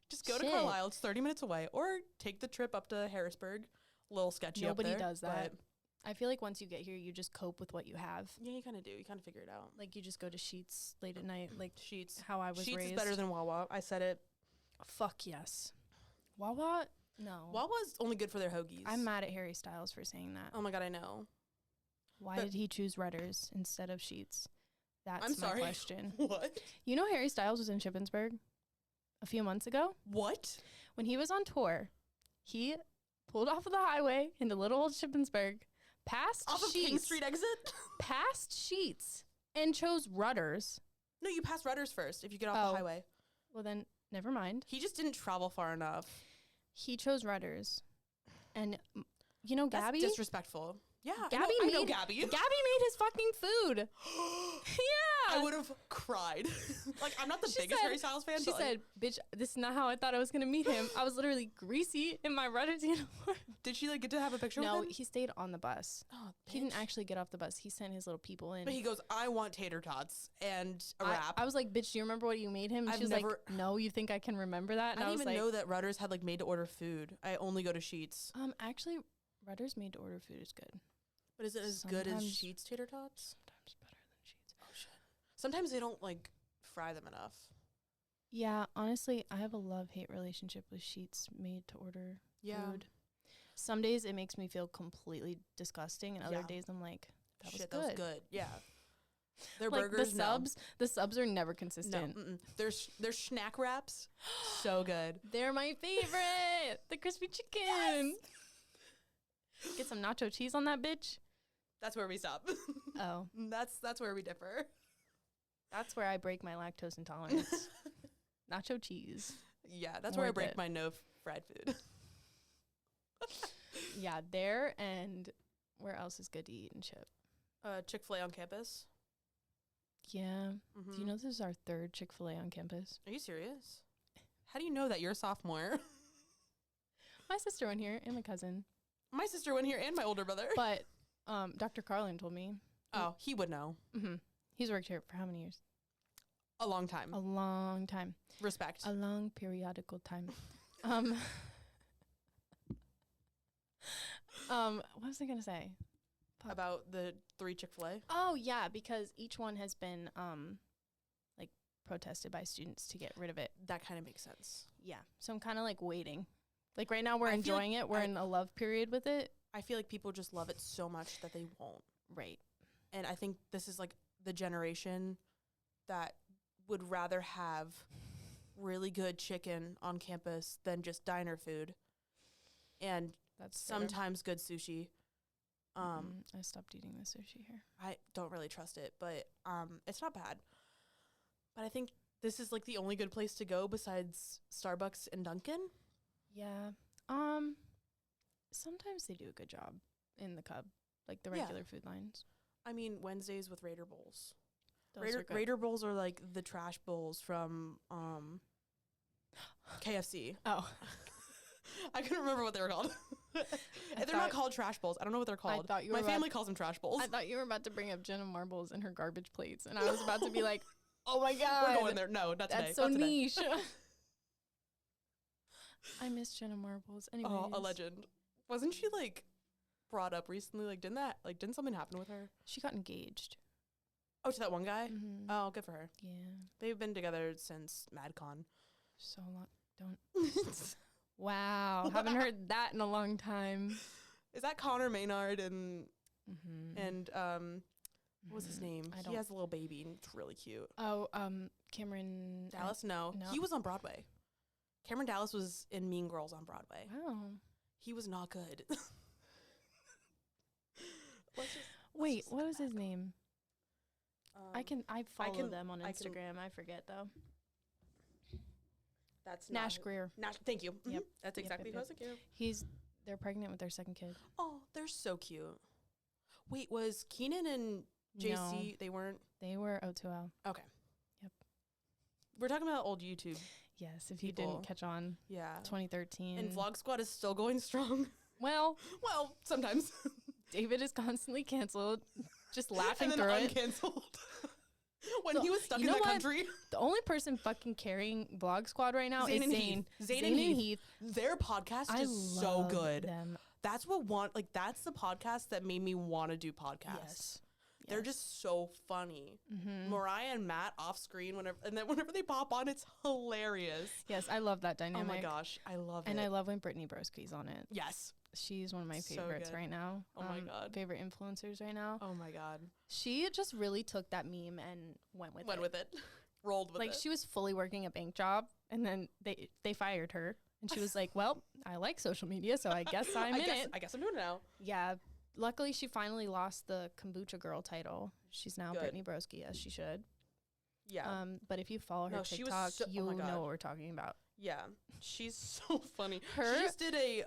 Just go to Shit. Carlisle. It's 30 minutes away. Or take the trip up to Harrisburg. A little sketchy Nobody up there. does that. but I feel like once you get here, you just cope with what you have. yeah, you kind of do. You kind of figure it out. Like, you just go to Sheets late at night, like Sheets. how I was Sheets raised. is better than Wawa. I said it. Fuck yes. Wawa No. Wawa's only good for their hoagies. I'm mad at Harry Styles for saying that. Oh my God, I know. Why did he choose Rudders instead of Sheets? That's I'm sorry. my question. What? You know Harry Styles was in Shippensburg a few months ago? What? When he was on tour, he pulled off of the highway into little old Shippensburg, past Off of Sheets, King Street exit? past Sheets, and chose Rudders. No, you pass Rudders first if you get off the highway. Well, then, never mind. He just didn't travel far enough. He chose Rudders. And, you know Gabby? That's disrespectful. Yeah, Gabby I know made Gabby. Gabby made his fucking food. Yeah. I would have cried. Like, I'm not the biggest Harry Styles fan. She said, bitch, this is not how I thought I was going to meet him. I was literally greasy in my Rudders uniform. Did she, like, get to have a picture with him? No, he stayed on the bus. Oh, he didn't actually get off the bus. He sent his little people in. But he goes, I want tater tots and a wrap. I was like, bitch, do you remember what you made him? And she was like, no, you think I can remember that? And I didn't was even like, know that Rudders had, like, made to order food. I only go to Sheets. Actually, Rudders made to order food is good. But is it as good as Sheets tater tots? Sometimes better than Sheets. Oh, shit. Sometimes they don't, like, fry them enough. Yeah, honestly, I have a love-hate relationship with Sheets made to order food. Some days it makes me feel completely disgusting, and other days I'm like, that was good. That was good. Yeah. Their like burgers, the subs are never consistent. No, their snack wraps, so good. They're my favorite. The crispy chicken. Yes! Get some nacho cheese on that bitch. That's where we stop. Oh. That's where we differ. That's where I break my lactose intolerance. Nacho cheese. Yeah, that's where I break my no fried food. Yeah, there, and where else is good to eat and Chip? Chick-fil-A on campus. Yeah. Do you know this is our 3rd Chick-fil-A on campus? Are you serious? How do you know that you're a sophomore? My sister went here and my cousin. My sister went here and my older brother. But Dr. Carlin told me. Oh, he would know. Mm-hmm. He's worked here for how many years? A long time. A long time. Respect. A long periodical time. What was I going to say? About the 3 Chick-fil-A? Oh, yeah, because each one has been, like, protested by students to get rid of it. That kind of makes sense. Yeah. So I'm kind of, like, waiting. Like, right now we're enjoying it. We're in a love period with it. I feel like people just love it so much that they won't. Right. And I think this is, like, the generation that would rather have really good chicken on campus than just diner food. And that's sometimes good sushi. I stopped eating the sushi here. I don't really trust it, but it's not bad. But I think this is like the only good place to go besides Starbucks and Dunkin'. Yeah. Sometimes they do a good job in the Cub, like the regular food lines. I mean, Wednesdays with Raider Bowls. Raider Bowls are like the trash bowls from KFC. Oh. I couldn't remember what they were called. They're not called trash bowls. I don't know what they're called. My family calls them trash bowls. I thought you were about to bring up Jenna Marbles and her garbage plates, and I was about to be like, oh my God. We're going there. No, not today. That's so niche. I miss Jenna Marbles. Anyways. Oh, a legend. Wasn't she like brought up recently? Like, didn't something happen with her? She got engaged. Oh, to that one guy? Mm-hmm. Oh, good for her. Yeah. They've been together since MadCon. So long. Don't. Wow. Haven't heard that in a long time. Is that Connor Maynard and what was his name? He has a little baby and it's really cute. Oh, Cameron Dallas? No. He was on Broadway. Cameron Dallas was in Mean Girls on Broadway. Wow. He was not good. Wait, what was his name? I follow them on Instagram. I forget though. That's Nash Greer. Thank you. Yep. That's exactly who I was thinking. They're pregnant with their 2nd kid. Oh, they're so cute. Wait, was Keenan and JC? No, they weren't. They were O2L. Okay. Yep. We're talking about old YouTube. Yes, if you didn't catch on. Yeah. 2013. And Vlog Squad is still going strong. Well, sometimes. David is constantly canceled. Just laughing and then through it. Uncanceled. When he was stuck in the country. The only person fucking carrying Vlog Squad right now is Zane. Zane and Heath. Their podcast is so good. Them. That's the podcast that made me want to do podcasts. Yes. They're just so funny. Mm-hmm. Mariah and Matt off screen whenever they pop on, it's hilarious. Yes, I love that dynamic. Oh my gosh, I love it. And I love when Brittany Broski's on it. Yes. She's one of my So favorites good. right now. Oh my God. Favorite influencers right now. Oh my God. She just really took that meme and went with it. Rolled with it. Like, she was fully working a bank job, and then they fired her. And she was like, well, I like social media, so I guess I'm in it. I guess I'm doing it now. Yeah. Luckily, she finally lost the Kombucha Girl title. She's now Good. Brittany Broski, as she should. Yeah. But if you follow her No, she was TikTok, so- oh you'll my God. know what we're talking about. Yeah. She's so funny. Her- She just did a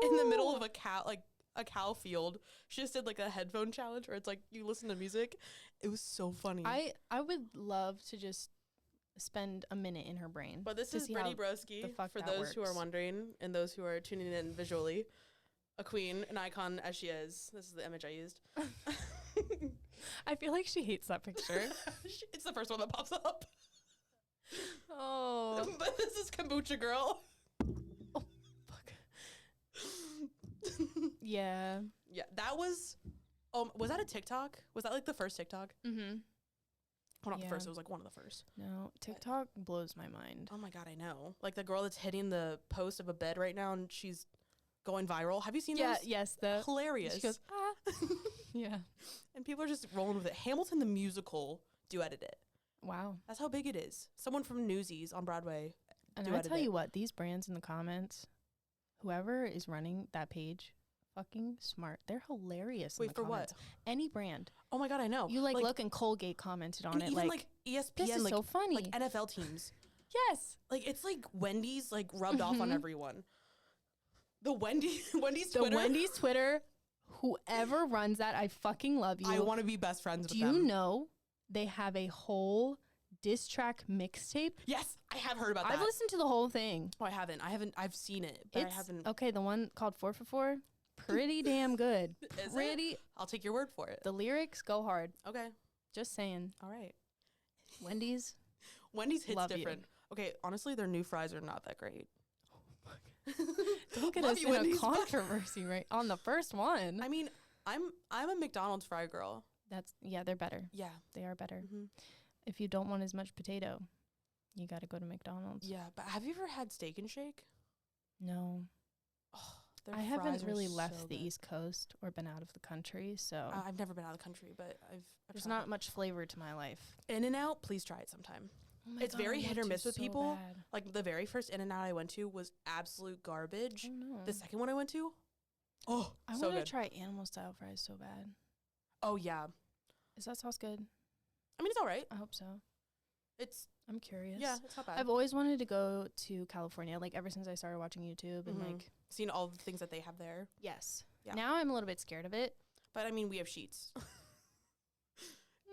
in the middle of a cow field. She just did like a headphone challenge where it's like you listen to music. It was so funny. I would love to just spend a minute in her brain. But this to is see Brittany how Broski, the fuck for that those who are works. wondering and those who are tuning in visually. A queen, an icon as she is. This is the image I used. I feel like she hates that picture. It's the first one that pops up. Oh. But this is Kombucha Girl. Fuck. Yeah. Yeah, that was that a TikTok? Was that like the first TikTok? Mm-hmm. Well, not Yeah. the first, it was like one of the first. No, TikTok blows my mind. Oh my God, I know. Like the girl that's hitting the post of a bed right now and she's going viral. Have you seen Yeah, those? yes. The Hilarious. She goes, ah. Yeah. And people are just rolling with it. Hamilton the musical duetted it. Wow. That's how big it is. Someone from Newsies on Broadway. And I duetted tell it. you what, these brands in the comments, whoever is running that page, fucking smart. They're hilarious. in Wait, the for comments. what? Any brand. Oh my God, I know. You look, and Colgate commented on and it. even like ESPN, this is like, so funny. like NFL teams. Yes. Like it's like Wendy's like rubbed off on Mhm. everyone. The Wendy's The Twitter. Wendy's Twitter, whoever runs that, I fucking love you. I want to be best friends Do with you them. know they have a whole diss track mixtape? Yes, I have heard about that. I've listened to the whole thing. Oh, I haven't. I've seen it, but I haven't. Okay, the one called 4 for 4, pretty damn good. Is it? Pretty. I'll take your word for it. The lyrics go hard. Okay. Just saying. All right. Wendy's. Wendy's hits Love you. different. Okay, honestly, their new fries are not that great. Don't get Love us you, in Wendy's, a but- controversy right on the first one. I mean, I'm a McDonald's fry girl. They're better. Yeah. They are better. hmm If you don't want as much potato, you got to go to McDonald's. Yeah, but have you ever had Steak and Shake? No. Oh, their I haven't fries are really so left the good. East Coast or been out of the country, so I've never been out of the country, but I've there's tried not it. much flavor to my life. In-N-Out, please try it sometime. Oh my It's God, very I hit want or to miss with so people. bad. Like the very first In-N-Out I went to was absolute garbage. Oh no. The second one I went to, oh, I so want good. to try animal style fries so bad. Oh yeah, Is that sauce good? I mean it's all right. I hope so. It's I'm curious. it's not bad. I've always wanted to go to California, like ever since I started watching YouTube and Mhm. like seen all the things that they have there, yes. Yeah. Now I'm a little bit scared of it. but I mean we have Sheets.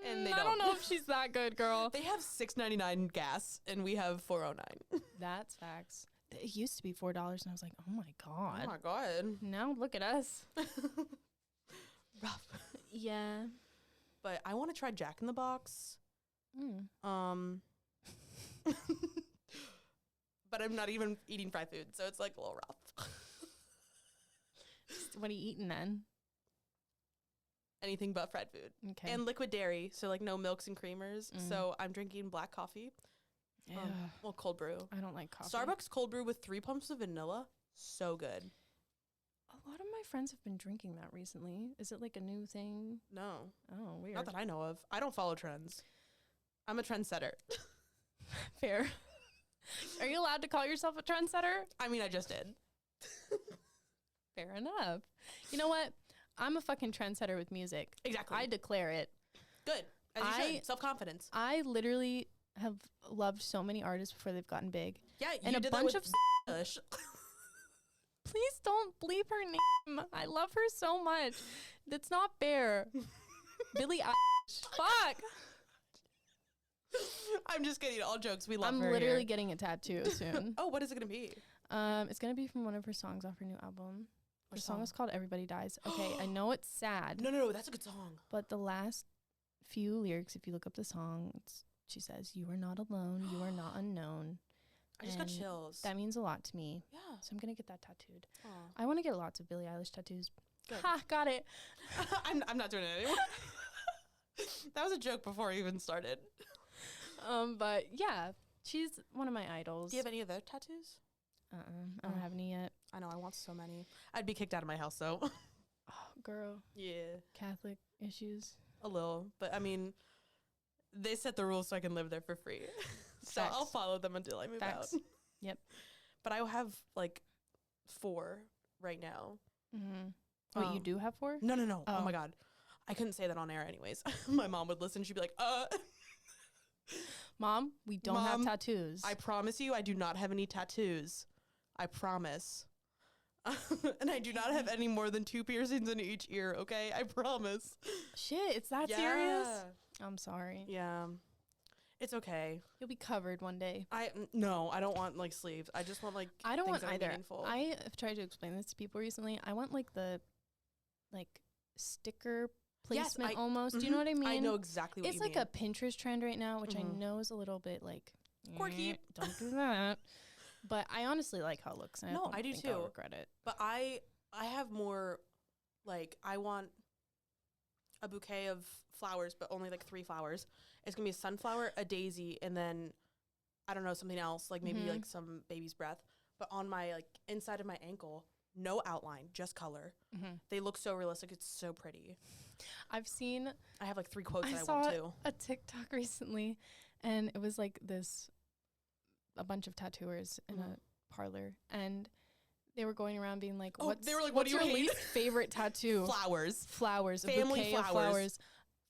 And they I don't don't. know if she's that good, girl. They have $6.99 gas, and we have $4.09. That's facts. It used to be $4, and I was like, oh my god. Oh my god, Now look at us. rough. Yeah. But I want to try Jack in the Box. Mm. But I'm not even eating fried food, so it's like a little rough. What are you eating then? Anything but fried food. Okay. And liquid dairy, so like no milks and creamers. Mm. So I'm drinking black coffee. Ugh, Well, cold brew. I don't like coffee. Starbucks cold brew with 3 pumps of vanilla. So good. A lot of my friends have been drinking that recently. Is it like a new thing? No, Oh, weird. not that I know of. I don't follow trends. I'm a trendsetter. Fair. Are you allowed to call yourself a trendsetter? I mean, I just did. Fair enough. You know what? I'm a fucking trendsetter with music. Exactly. I declare it. Good. As you I- should. Self-confidence. I literally have loved so many artists before they've gotten big. Yeah, you And a did bunch that of with Bush. Please don't bleep her name. I love her so much. That's not fair. Billie Eilish. Fuck. I'm just kidding. All jokes. We love I'm her literally here. getting a tattoo soon. Oh, what is it going to be? It's gonna be from one of her songs off her new album. Which The song song? is called Everybody Dies. Okay, I know it's sad, No, that's a good song. but the last few lyrics, if you look up the song, she says, "You are not alone. You are not unknown." I just got And chills. That means a lot to me. Yeah. So I'm gonna get that tattooed. Aw. I want to get lots of Billie Eilish tattoos. Good. Ha, got it. I'm not doing it anymore. That was a joke before I even started. But yeah, she's one of my idols. Do you have any other tattoos? I don't have any yet. I know, I want so many. I'd be kicked out of my house, though. Oh, girl. Yeah. Catholic issues. A little. But, I mean, they set the rules so I can live there for free. So Facts. I'll follow them until I move Facts. out. Yep. But I have, like, 4 right now. Oh, you do have 4? No. Oh, Oh. my God. I couldn't say that on air anyways. My mom would listen. She'd be like, Mom, we don't have Mom, tattoos. I promise you I do not have any tattoos. I promise. And I do not have any more than 2 piercings in each ear, okay? I promise. Shit, it's that serious? I'm sorry. Yeah. It's okay. You'll be covered one day. No, I don't want like sleeves. I just want like I don't things want that are either. meaningful. I have tried to explain this to people recently. I want like the sticker Yes, placement almost. Do you know what I mean? I know exactly what it's you like mean. a Pinterest trend right now, which I Mhm. know is a little bit like Quirky. Don't do that. But I honestly like how it looks. And No, don't I do think I'll too. regret it. But I have more like I want a bouquet of flowers, but only like 3 flowers. It's gonna be a sunflower, a daisy, and then I don't know, something else, like maybe like some baby's breath. But on my like inside of my ankle, no outline, just color. They look so realistic. It's so pretty. I've seen I have like 3 quotes I that I saw want to. a TikTok recently, and it was like a bunch of tattooers in a parlor, and they were going around being like, they were like, what what's do you your hate? least favorite tattoo? Flowers. A Family bouquet of flowers. flowers.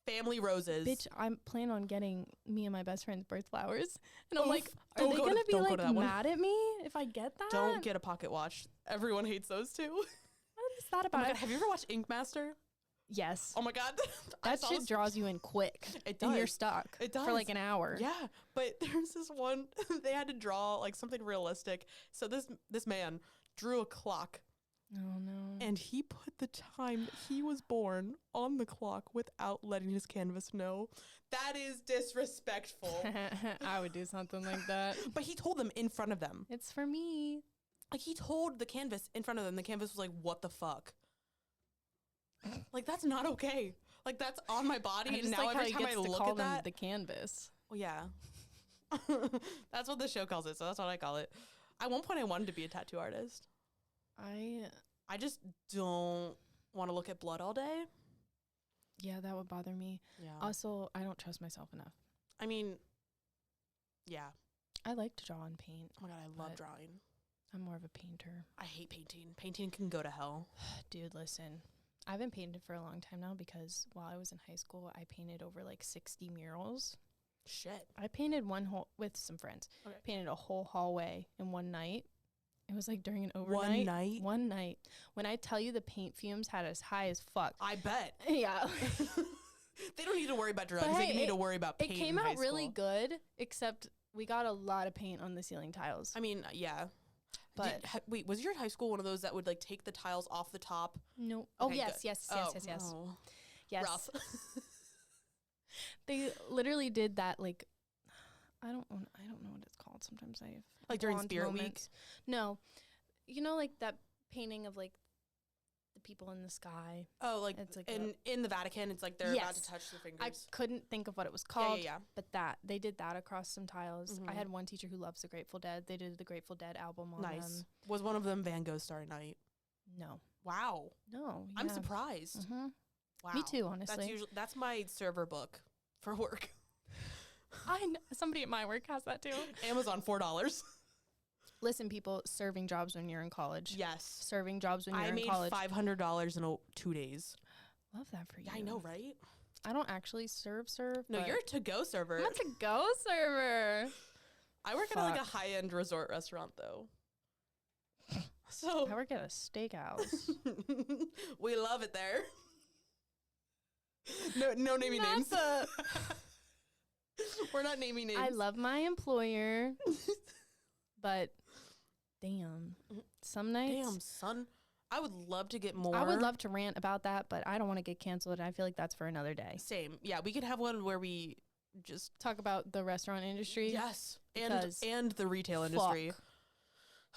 Family roses. Bitch, I'm planning on getting me and my best friend's birth flowers. And I'm Oof. like, are Don't they go going to- to be don't go like to that one. mad at me if I get that? Don't get a pocket watch. Everyone hates those too. What is that Oh about? my God, have you ever watched Ink Master? Yes. Oh my God. I That saw shit this- draws you in quick. It And you're does. stuck It for does. like an hour. Yeah, but there's this one, they had to draw like something realistic. So this man drew a clock, Oh, no. and he put the time that he was born on the clock without letting his canvas know. That is disrespectful. I would do something like that. But he told them in front of them. It's for me. Like, he told the canvas in front of them. The canvas was like, what the fuck? Like, that's not okay. Like, that's on my body, I and just now like how every he time I gets to look call at them that... the canvas. Well, yeah. That's what the show calls it, so that's what I call it. At one point, I wanted to be a tattoo artist. I just don't want to look at blood all day. Yeah, that would bother me. Yeah. Also, I don't trust myself enough. I mean, yeah. I like to draw and paint. Oh my God, I love But- drawing. I'm more of a painter. I hate painting. Painting can go to hell. Dude, listen. I haven't painted for a long time now because while I was in high school, I painted over like 60 murals. Shit. I painted one whole, with some friends, Okay. painted a whole hallway in one night. It was like during an overnight. One night? One night. When I tell you the paint fumes had us high as fuck. I bet. Yeah. They don't need to worry about drugs. But They hey, need to worry about paint It came in high out really school. good, except we got a lot of paint on the ceiling tiles. I mean, yeah. But Wait, was your high school one of those that would like take the tiles off the top? no. Oh, Okay, yes, good. yes. Oh. Yes. Rough. They literally did that like I don't know what it's called. Sometimes I have Like during blonde Spirit moments. No. You know, like that painting of like the people in the sky. Oh, like, It's like in the Vatican, it's like they're about to Yes. touch their fingers. I couldn't think of what it was Yeah, called. yeah. But they did that across some tiles. I Mhm. had one teacher who loves the Grateful Dead. They did the Grateful Dead album on Nice. them. Was one of them Van Gogh Starry Night? No. Wow. No. I'm yeah. surprised. hmm Wow. Me too, honestly. That's my server book for work. Somebody at my work has that too. Amazon $4. Listen, people, serving jobs when you're in college. Yes. Serving jobs when you're I in made college. $500 in 2 days. Love that for you. Yeah, I know, right? I don't actually serve. No, but you're a to-go server. I'm a to-go server. I work at like a Fuck. high-end resort restaurant though. So I work at a steakhouse. we love it there. No naming Not names. the- We're not naming names. I love my employer, but damn, some nights Damn, son. I would love to get more. I would love to rant about that, but I don't want to get canceled. And I feel like that's for another day. Same. Yeah, we could have one where we just Talk about the restaurant industry. yes, because and the retail industry. fuck.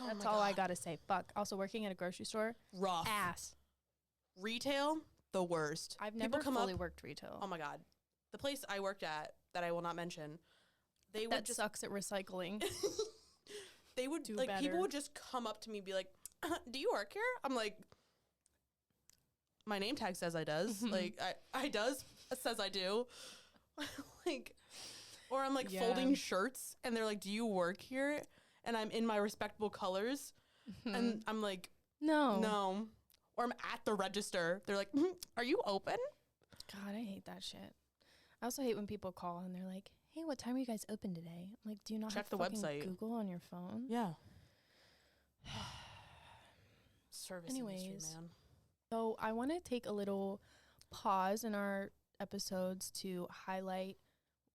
Oh That's my all I God. gotta say. Fuck. Also, working at a grocery store, Rough. ass. Retail, the worst. I've People never come fully up- worked retail. Oh my God. the place I worked at that I will not mention, they would just sucks at recycling. they would Do like better. people would just come up to me and be like, "Do you work here?" I'm like, my name tag says I does. Like I does says I do. Like, or I'm like folding shirts and they're like, "Do you work here?" And I'm in my respectable colors and I'm like, no. Or I'm at the register. They're like, "Are you open?" God, I hate that shit. I also hate when people call and they're like, "Hey, what time are you guys open today?" I'm like, do you not Check have the fucking website. Google on your phone? Yeah. Service Anyways, industry, man. so I want to take a little pause in our episodes to highlight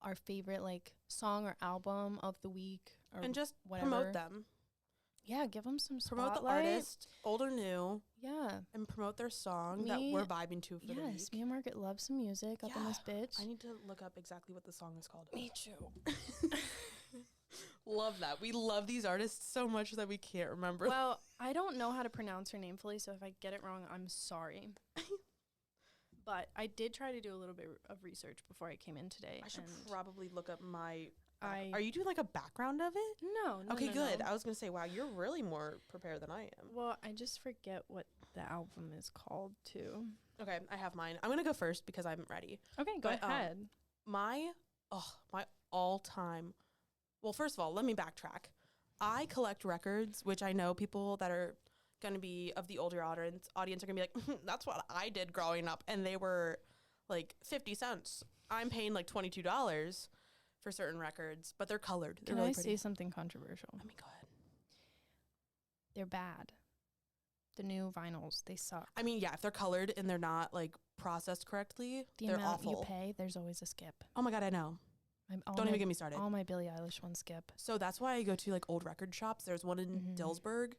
our favorite like song or album of the week or And just whatever. promote them. Yeah, give them some spotlight. Promote the artist, old or new, Yeah. and promote their song that we're vibing to for the week. Yes, me and Margaret love some music up in this bitch. I need to look up exactly what the song is called. Me too. Love that. We love these artists so much that we can't remember. Well, I don't know how to pronounce her name fully, so if I get it wrong, I'm sorry. But I did try to do a little bit of research before I came in today. I should probably look up my... I Are you doing like a background of it? No. Okay, good. No. I was going to say, wow, you're really more prepared than I am. Well, I just forget what the album is called, too. Okay, I have mine. I'm going to go first because I'm ready. Okay, go ahead. My all-time... Well, first of all, let me backtrack. I collect records, which I know people that are going to be of the older audience are going to be like, that's what I did growing up. And they were like 50 cents. I'm paying like $22 for certain records, but they're colored. They're Can really I pretty. say something controversial? I mean, go ahead. They're bad. The new vinyls, they suck. I mean, yeah, if they're colored and they're not like processed correctly, The they're amount awful. you pay, there's always a skip. Oh my God, I know. Don't even get me started. All my Billie Eilish ones skip. So that's why I go to like old record shops. There's one in Dillsburg.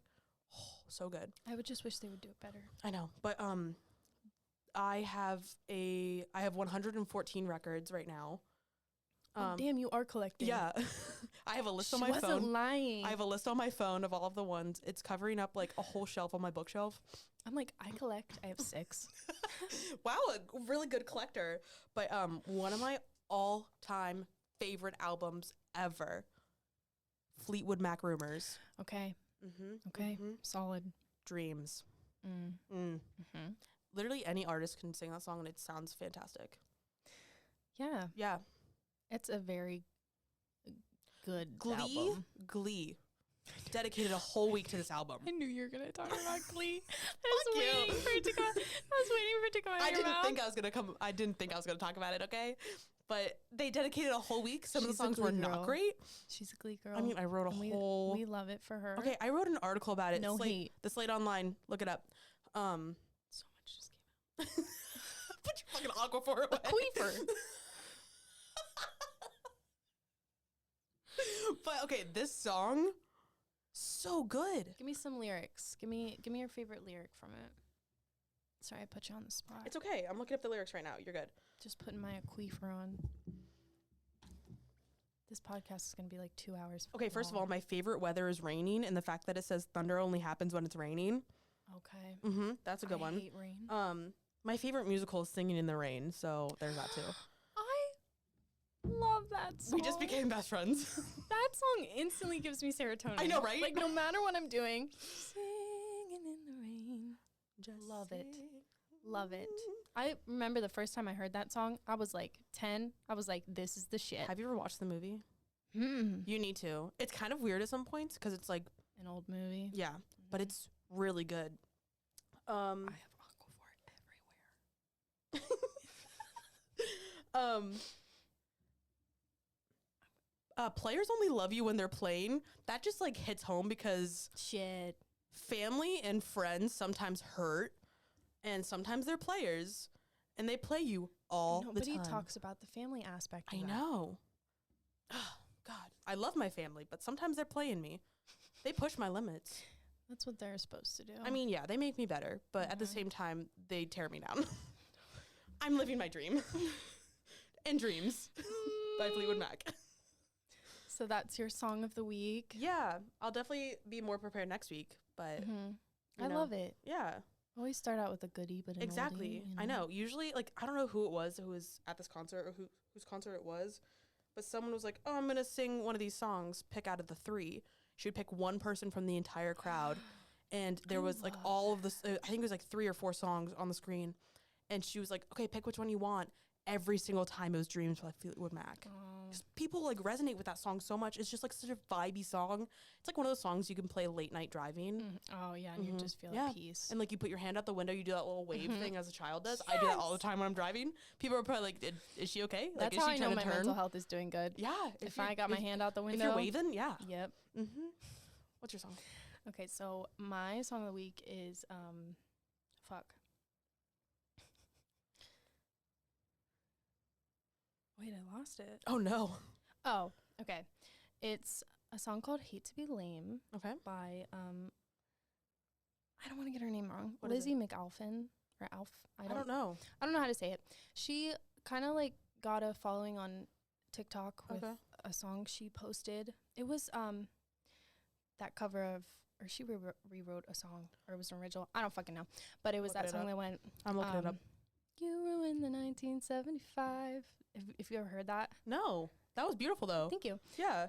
Oh, so good. I would just wish they would do it better. I know, but I have 114 records right now. Oh, damn, you are collecting. Yeah. I have a list on my She wasn't phone. lying. I have a list on my phone of all of the ones. It's covering up like a whole shelf on my bookshelf. I'm like, I collect. I have 6. Wow, a really good collector. But one of my all-time favorite albums ever, Fleetwood Mac Rumors. Okay. Okay. Solid. Dreams. Literally any artist can sing that song and it sounds fantastic. Yeah. Yeah. It's a very good album. Glee. Dedicated a whole week to this album. I knew you were going to talk about Glee. I was waiting for it to come out of your mouth. I didn't think I was going to talk about it, okay? But they dedicated a whole week. Some of the She's a songs were Glee not girl. great. She's a Glee girl. I mean, I wrote a whole... We love it for her. Okay, I wrote an article about it. No hate. The Slate Online. Look it up. So much just came out. Put your fucking Aquaphor away. A queefer. But okay, this song, so good. Give me some lyrics. Give me your favorite lyric from it. Sorry, I put you on the spot. It's okay. I'm looking up the lyrics right now. You're good. Just putting my aquifer on. This podcast is going to be like 2 hours. Okay, first of all, my favorite weather is raining, and the fact that it says thunder only happens when it's raining. Okay. That's a good one. I hate rain. My favorite musical is Singing in the Rain, so there's that too. I love that song. We just became best friends. That song instantly gives me serotonin. I know, right? Like, no matter what I'm doing. Singing in the rain. Just Love it. sing. Love it. I remember the first time I heard that song, I was like 10. I was like, this is the shit. Have you ever watched the movie? You You need to. It's kind of weird at some points because it's like, An old movie. yeah, but it's really good. I have Aquaphor everywhere. Players only love you when they're playing. That just like hits home because Shit. family and friends sometimes hurt, and sometimes they're players, and they play you all the time. Nobody talks about the family aspect of I that. know. Oh, God, I love my family, but sometimes they're playing me. They push my limits. That's what they're supposed to do. I mean, yeah, they make me better, but at the same time, they tear me down. I'm living my dream. And Dreams by Fleetwood Mac. So that's your song of the week. Yeah, I'll definitely be more prepared next week, but I love it. Yeah. Always start out with a goodie, but an Exactly. oldie, I know. Usually, like, I don't know who it was who was at this concert or whose concert it was, but someone was like, oh, I'm going to sing one of these songs, pick out of the 3. She would pick one person from the entire crowd. And there was like all of this, I think it was like 3 or 4 songs on the screen. And she was like, okay, pick which one you want. Every single time it was Dreams by Fleetwood Mac. Just people like resonate with that song so much. It's just like such a vibey song. It's like one of those songs you can play late night driving. Oh yeah, and you just feel at peace. And like you put your hand out the window, you do that little wave thing as a child does. Yes. I do that all the time when I'm driving. People are probably like, is she okay? Like, That's how I know my mental health is doing good. Yeah. If I got my hand out the window. If you're waving, yeah. Yep. What's your song? Okay, so my song of the week is fuck. Wait, I lost it. Oh no. Oh, okay. It's a song called Hate to Be Lame. Okay. By I don't want to get her name wrong. What Lizzie McAlpin or Alf. I don't know. I don't know how to say it. She kind of like got a following on TikTok with a song she posted. It was that cover of, or she rewrote a song, or it was an original. I don't fucking know. But it was that song that went. I'm looking it up. You ruined the 1975. If you ever heard that. No. That was beautiful though. Thank you. Yeah.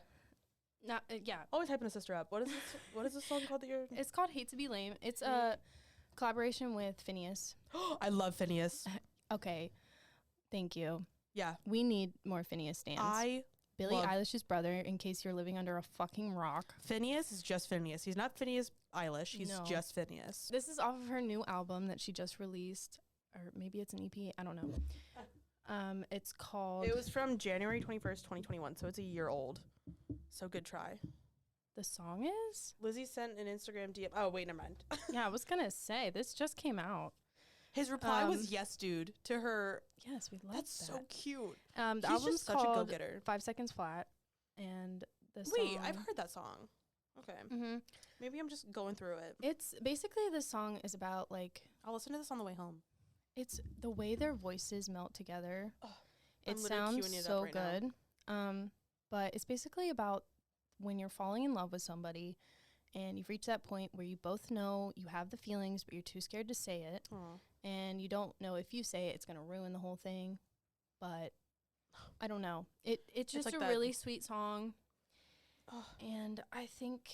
Not yeah. Always hyping a sister up. What is this? What is this song called that you're? It's called Hate to Be Lame. It's a collaboration with Phineas. I love Phineas. Okay. Thank you. Yeah. We need more Phineas stands. Billie Eilish's brother, in case you're living under a fucking rock. Phineas is just Phineas. He's not Phineas Eilish. He's just Phineas. This is off of her new album that she just released. Or maybe it's an EP. I don't know. It's called... It was from January 21st, 2021, so it's a year old. So good try. The song is? Lizzie sent an Instagram DM. Oh, wait, never mind. Yeah, I was going to say, this just came out. His reply was yes, dude, to her. Yes, we love that. That's so cute. The He's album's just such called a go-getter. 5 Seconds Flat. And the song... Wait, I've heard that song. Okay. Maybe I'm just going through it. It's basically, the song is about, like... I'll listen to this on the way home. It's the way their voices melt together. Oh, it sounds so good. But it's basically about when you're falling in love with somebody and you've reached that point where you both know you have the feelings, but you're too scared to say it. Aww. And you don't know if you say it, it's going to ruin the whole thing. But I don't know. It's just like a really sweet song. Oh. And I think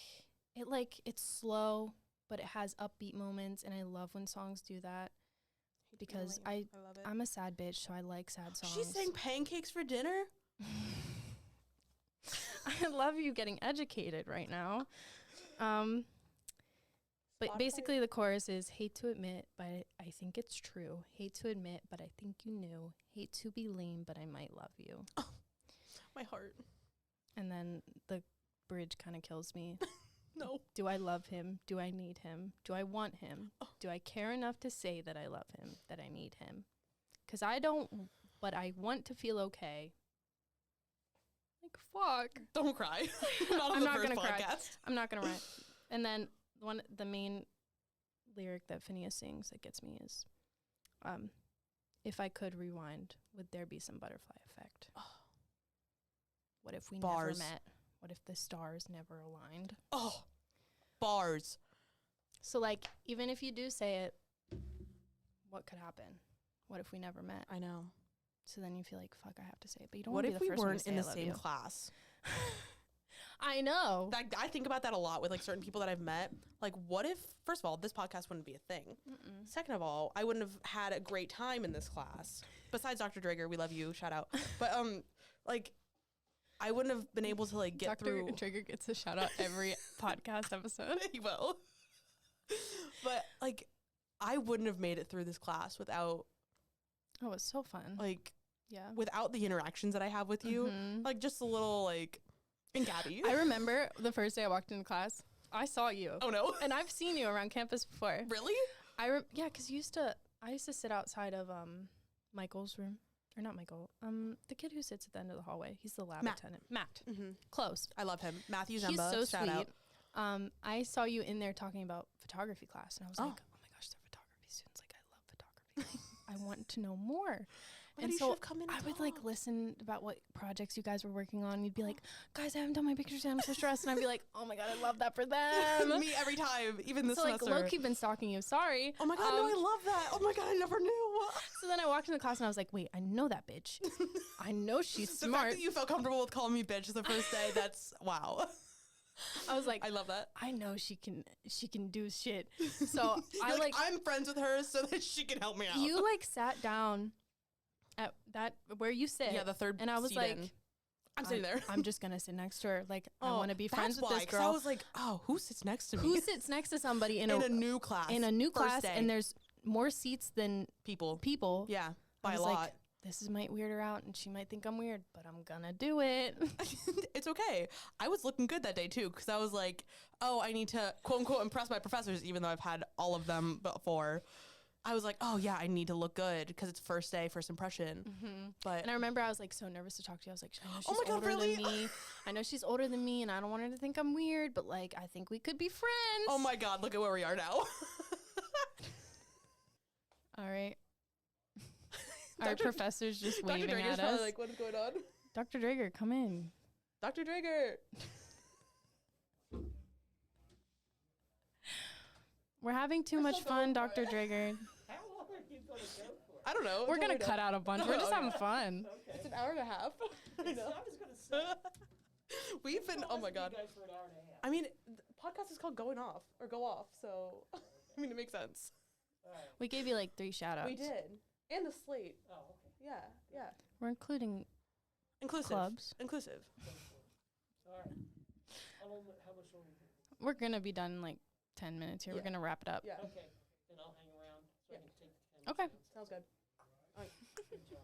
it's slow, but it has upbeat moments. And I love when songs do that. Because I love it. I'm a sad bitch, so I like sad songs. She's saying pancakes for dinner? I love you getting educated right now. But basically the chorus is, hate to admit, but I think it's true. Hate to admit, but I think you knew. Hate to be lame, but I might love you. Oh, my heart. And then the bridge kind of kills me. No. Do I love him? Do I need him? Do I want him? Oh. Do I care enough to say that I love him, that I need him? Because I don't, but I want to feel okay. Like, fuck. Don't cry. I'm not going to cry. I'm not going to cry. And then the main lyric that Phineas sings that gets me is, if I could rewind, would there be some butterfly effect? Oh. What if we never met? What if the stars never aligned? Oh, bars. So, like, even if you do say it, what could happen? What if we never met? I know. So then you feel like, fuck, I have to say it. But you don't want to be the first one to say I love you. What if we weren't in the same class? I know. I think about that a lot with, like, certain people that I've met. Like, what if, first of all, this podcast wouldn't be a thing. Second of all, I wouldn't have had a great time in this class. Besides Dr. Drager, we love you, shout out. But, like... I wouldn't have been able to, like, get through. Dr. Trigger gets a shout out every podcast episode. He will. But, like, I wouldn't have made it through this class without. Oh, it's so fun. Like, yeah. Without the interactions that I have with you. Like, just a little, like, and Gabby. I remember the first day I walked into class, I saw you. Oh, no. And I've seen you around campus before. Really? Yeah, because I used to sit outside of Michael's room. Or not Michael. The kid who sits at the end of the hallway. He's the lab attendant. Matt. Close. I love him. Matthew Zemba. He's so shout sweet. Out. I saw you in there talking about photography class, and I was like, oh my gosh, they're photography students. Like, I love photography. I want to know more. And so I would like listen about what projects you guys were working on. You'd be like, guys, I haven't done my pictures yet. I'm so stressed. And I'd be like, oh my God, I love that for them. Me every time, even this semester. So like low-key been stalking you. Sorry. Oh my God, no, I love that. Oh my God, I never knew. So then I walked into class and I was like, wait, I know that bitch. I know she's The smart. fact that you felt comfortable with calling me bitch the first day, that's wow. I was like, I love that. I know she can do shit. So I'm friends with her so that she can help me out. You like sat down at that where you sit. Yeah, the third. And I was like, I'm sitting there. I'm just gonna sit next to her. Like, I want to be friends with this girl. I was like, oh, who sits next to me? Who sits next to somebody in a new class? In a new class, day. and there's more seats than people. Yeah, by a lot. Like, this might weird her out, and she might think I'm weird, but I'm gonna do it. It's okay. I was looking good that day too, because I was like, oh, I need to quote unquote impress my professors, even though I've had all of them before. I was like, oh yeah, I need to look good because it's first day, first impression. And I remember I was like so nervous to talk to you. I was like, I know she's oh my God, older really? than me. I know she's older than me, and I don't want her to think I'm weird, but like I think we could be friends. Oh my God, look at where we are now. All right. Our professor's just waving Dr. Drager's at us. like, what is going on? Dr. Drager, come in. Dr. Drager. We're having too much fun, Dr. Drager. How long are you going to go for? I don't know. We're going to cut out a bunch. We're just having fun. It's an hour and a half. I was going to say. We've been, oh my God. You guys for an hour and a half. I mean, the podcast is called Going Off or Go Off. So, I mean, it makes sense. All right. We gave you like 3 shout outs. We did. And the slate. Oh, okay. Yeah. Yeah. We're including Inclusive. clubs. Inclusive. All right. How much longer? We're going to be done in like 10 minutes here. Yeah. We're going to wrap it up. Yeah. Okay. Then I'll hang around so I can take the 10 Okay. minutes. Sounds good. All right. Good job.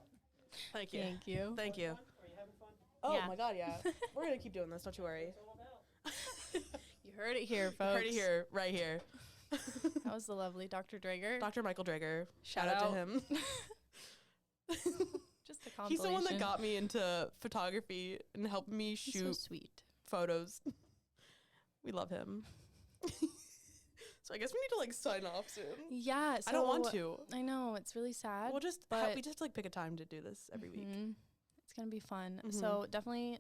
Thank you. Thank you. Thank you. Fun? Are you having fun? Oh Yeah. my God, yeah. We're going to keep doing this. Don't you worry. It's all about. You heard it here, You folks. heard it here, right here. That was the lovely Dr. Drager. Dr. Michael Drager. Shout Shout out out. to him. Just a compilation. He's the one that got me into photography and helped me He's shoot so sweet. photos. We love him. So I guess we need to like sign off soon. Yeah. So I don't want to. I know. It's really sad. We'll just but we just like pick a time to do this every week. It's going to be fun. Mhm. So definitely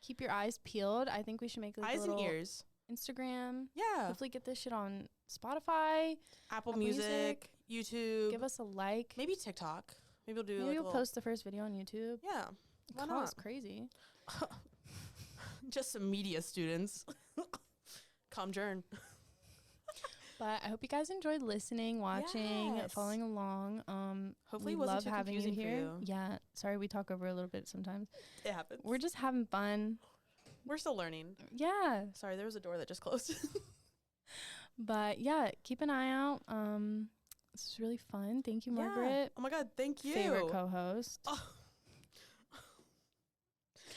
keep your eyes peeled. I think we should make like Eyes a and little ears. Instagram. Yeah. Hopefully get this shit on Spotify. Apple Apple Music, YouTube, Give us a like. maybe TikTok. Maybe we'll do Maybe like we'll a little, post the first video on YouTube. Yeah. Why That was not? crazy. Just some media students. Come join. But I hope you guys enjoyed listening, watching, Yes. following along. Hopefully it we wasn't love too having you confusing for here. you. Yeah. Sorry we talk over a little bit sometimes. It happens. We're just having fun. We're still learning. Yeah. Sorry, there was a door that just closed. But yeah, keep an eye out. This is really fun. Thank you, Margaret. Oh my God, thank you. Favorite co-host. Oh.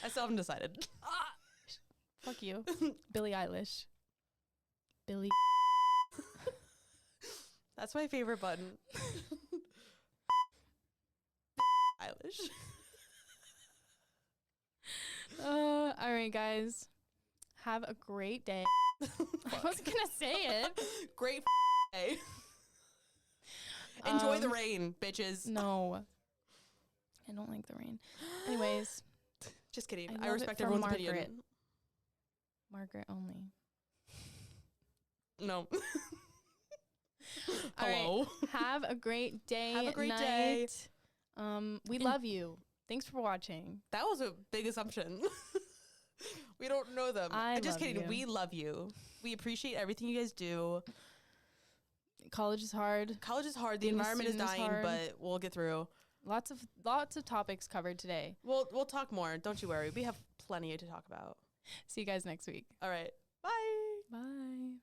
I still haven't decided. Fuck you. Billie Eilish. Billie. That's my favorite button. Eilish. All right, guys. Have a great day. I wasn't going to say it. Great day. Enjoy the rain, bitches. No. I don't like the rain. Anyways. Just kidding. I I love respect it for everyone's Margaret. opinion. Margaret only. No. All Hello. right. Have a great day. Have a great night. day. We love you. Thanks for watching. That was a big assumption. We don't know them. I Just love kidding. you. We love you. We appreciate everything you guys do. College is hard. College is hard. The Being a environment is student is dying, hard. but we'll get through. Lots of topics covered today. We'll talk more. Don't you worry. We have plenty to talk about. See you guys next week. All right. Bye. Bye.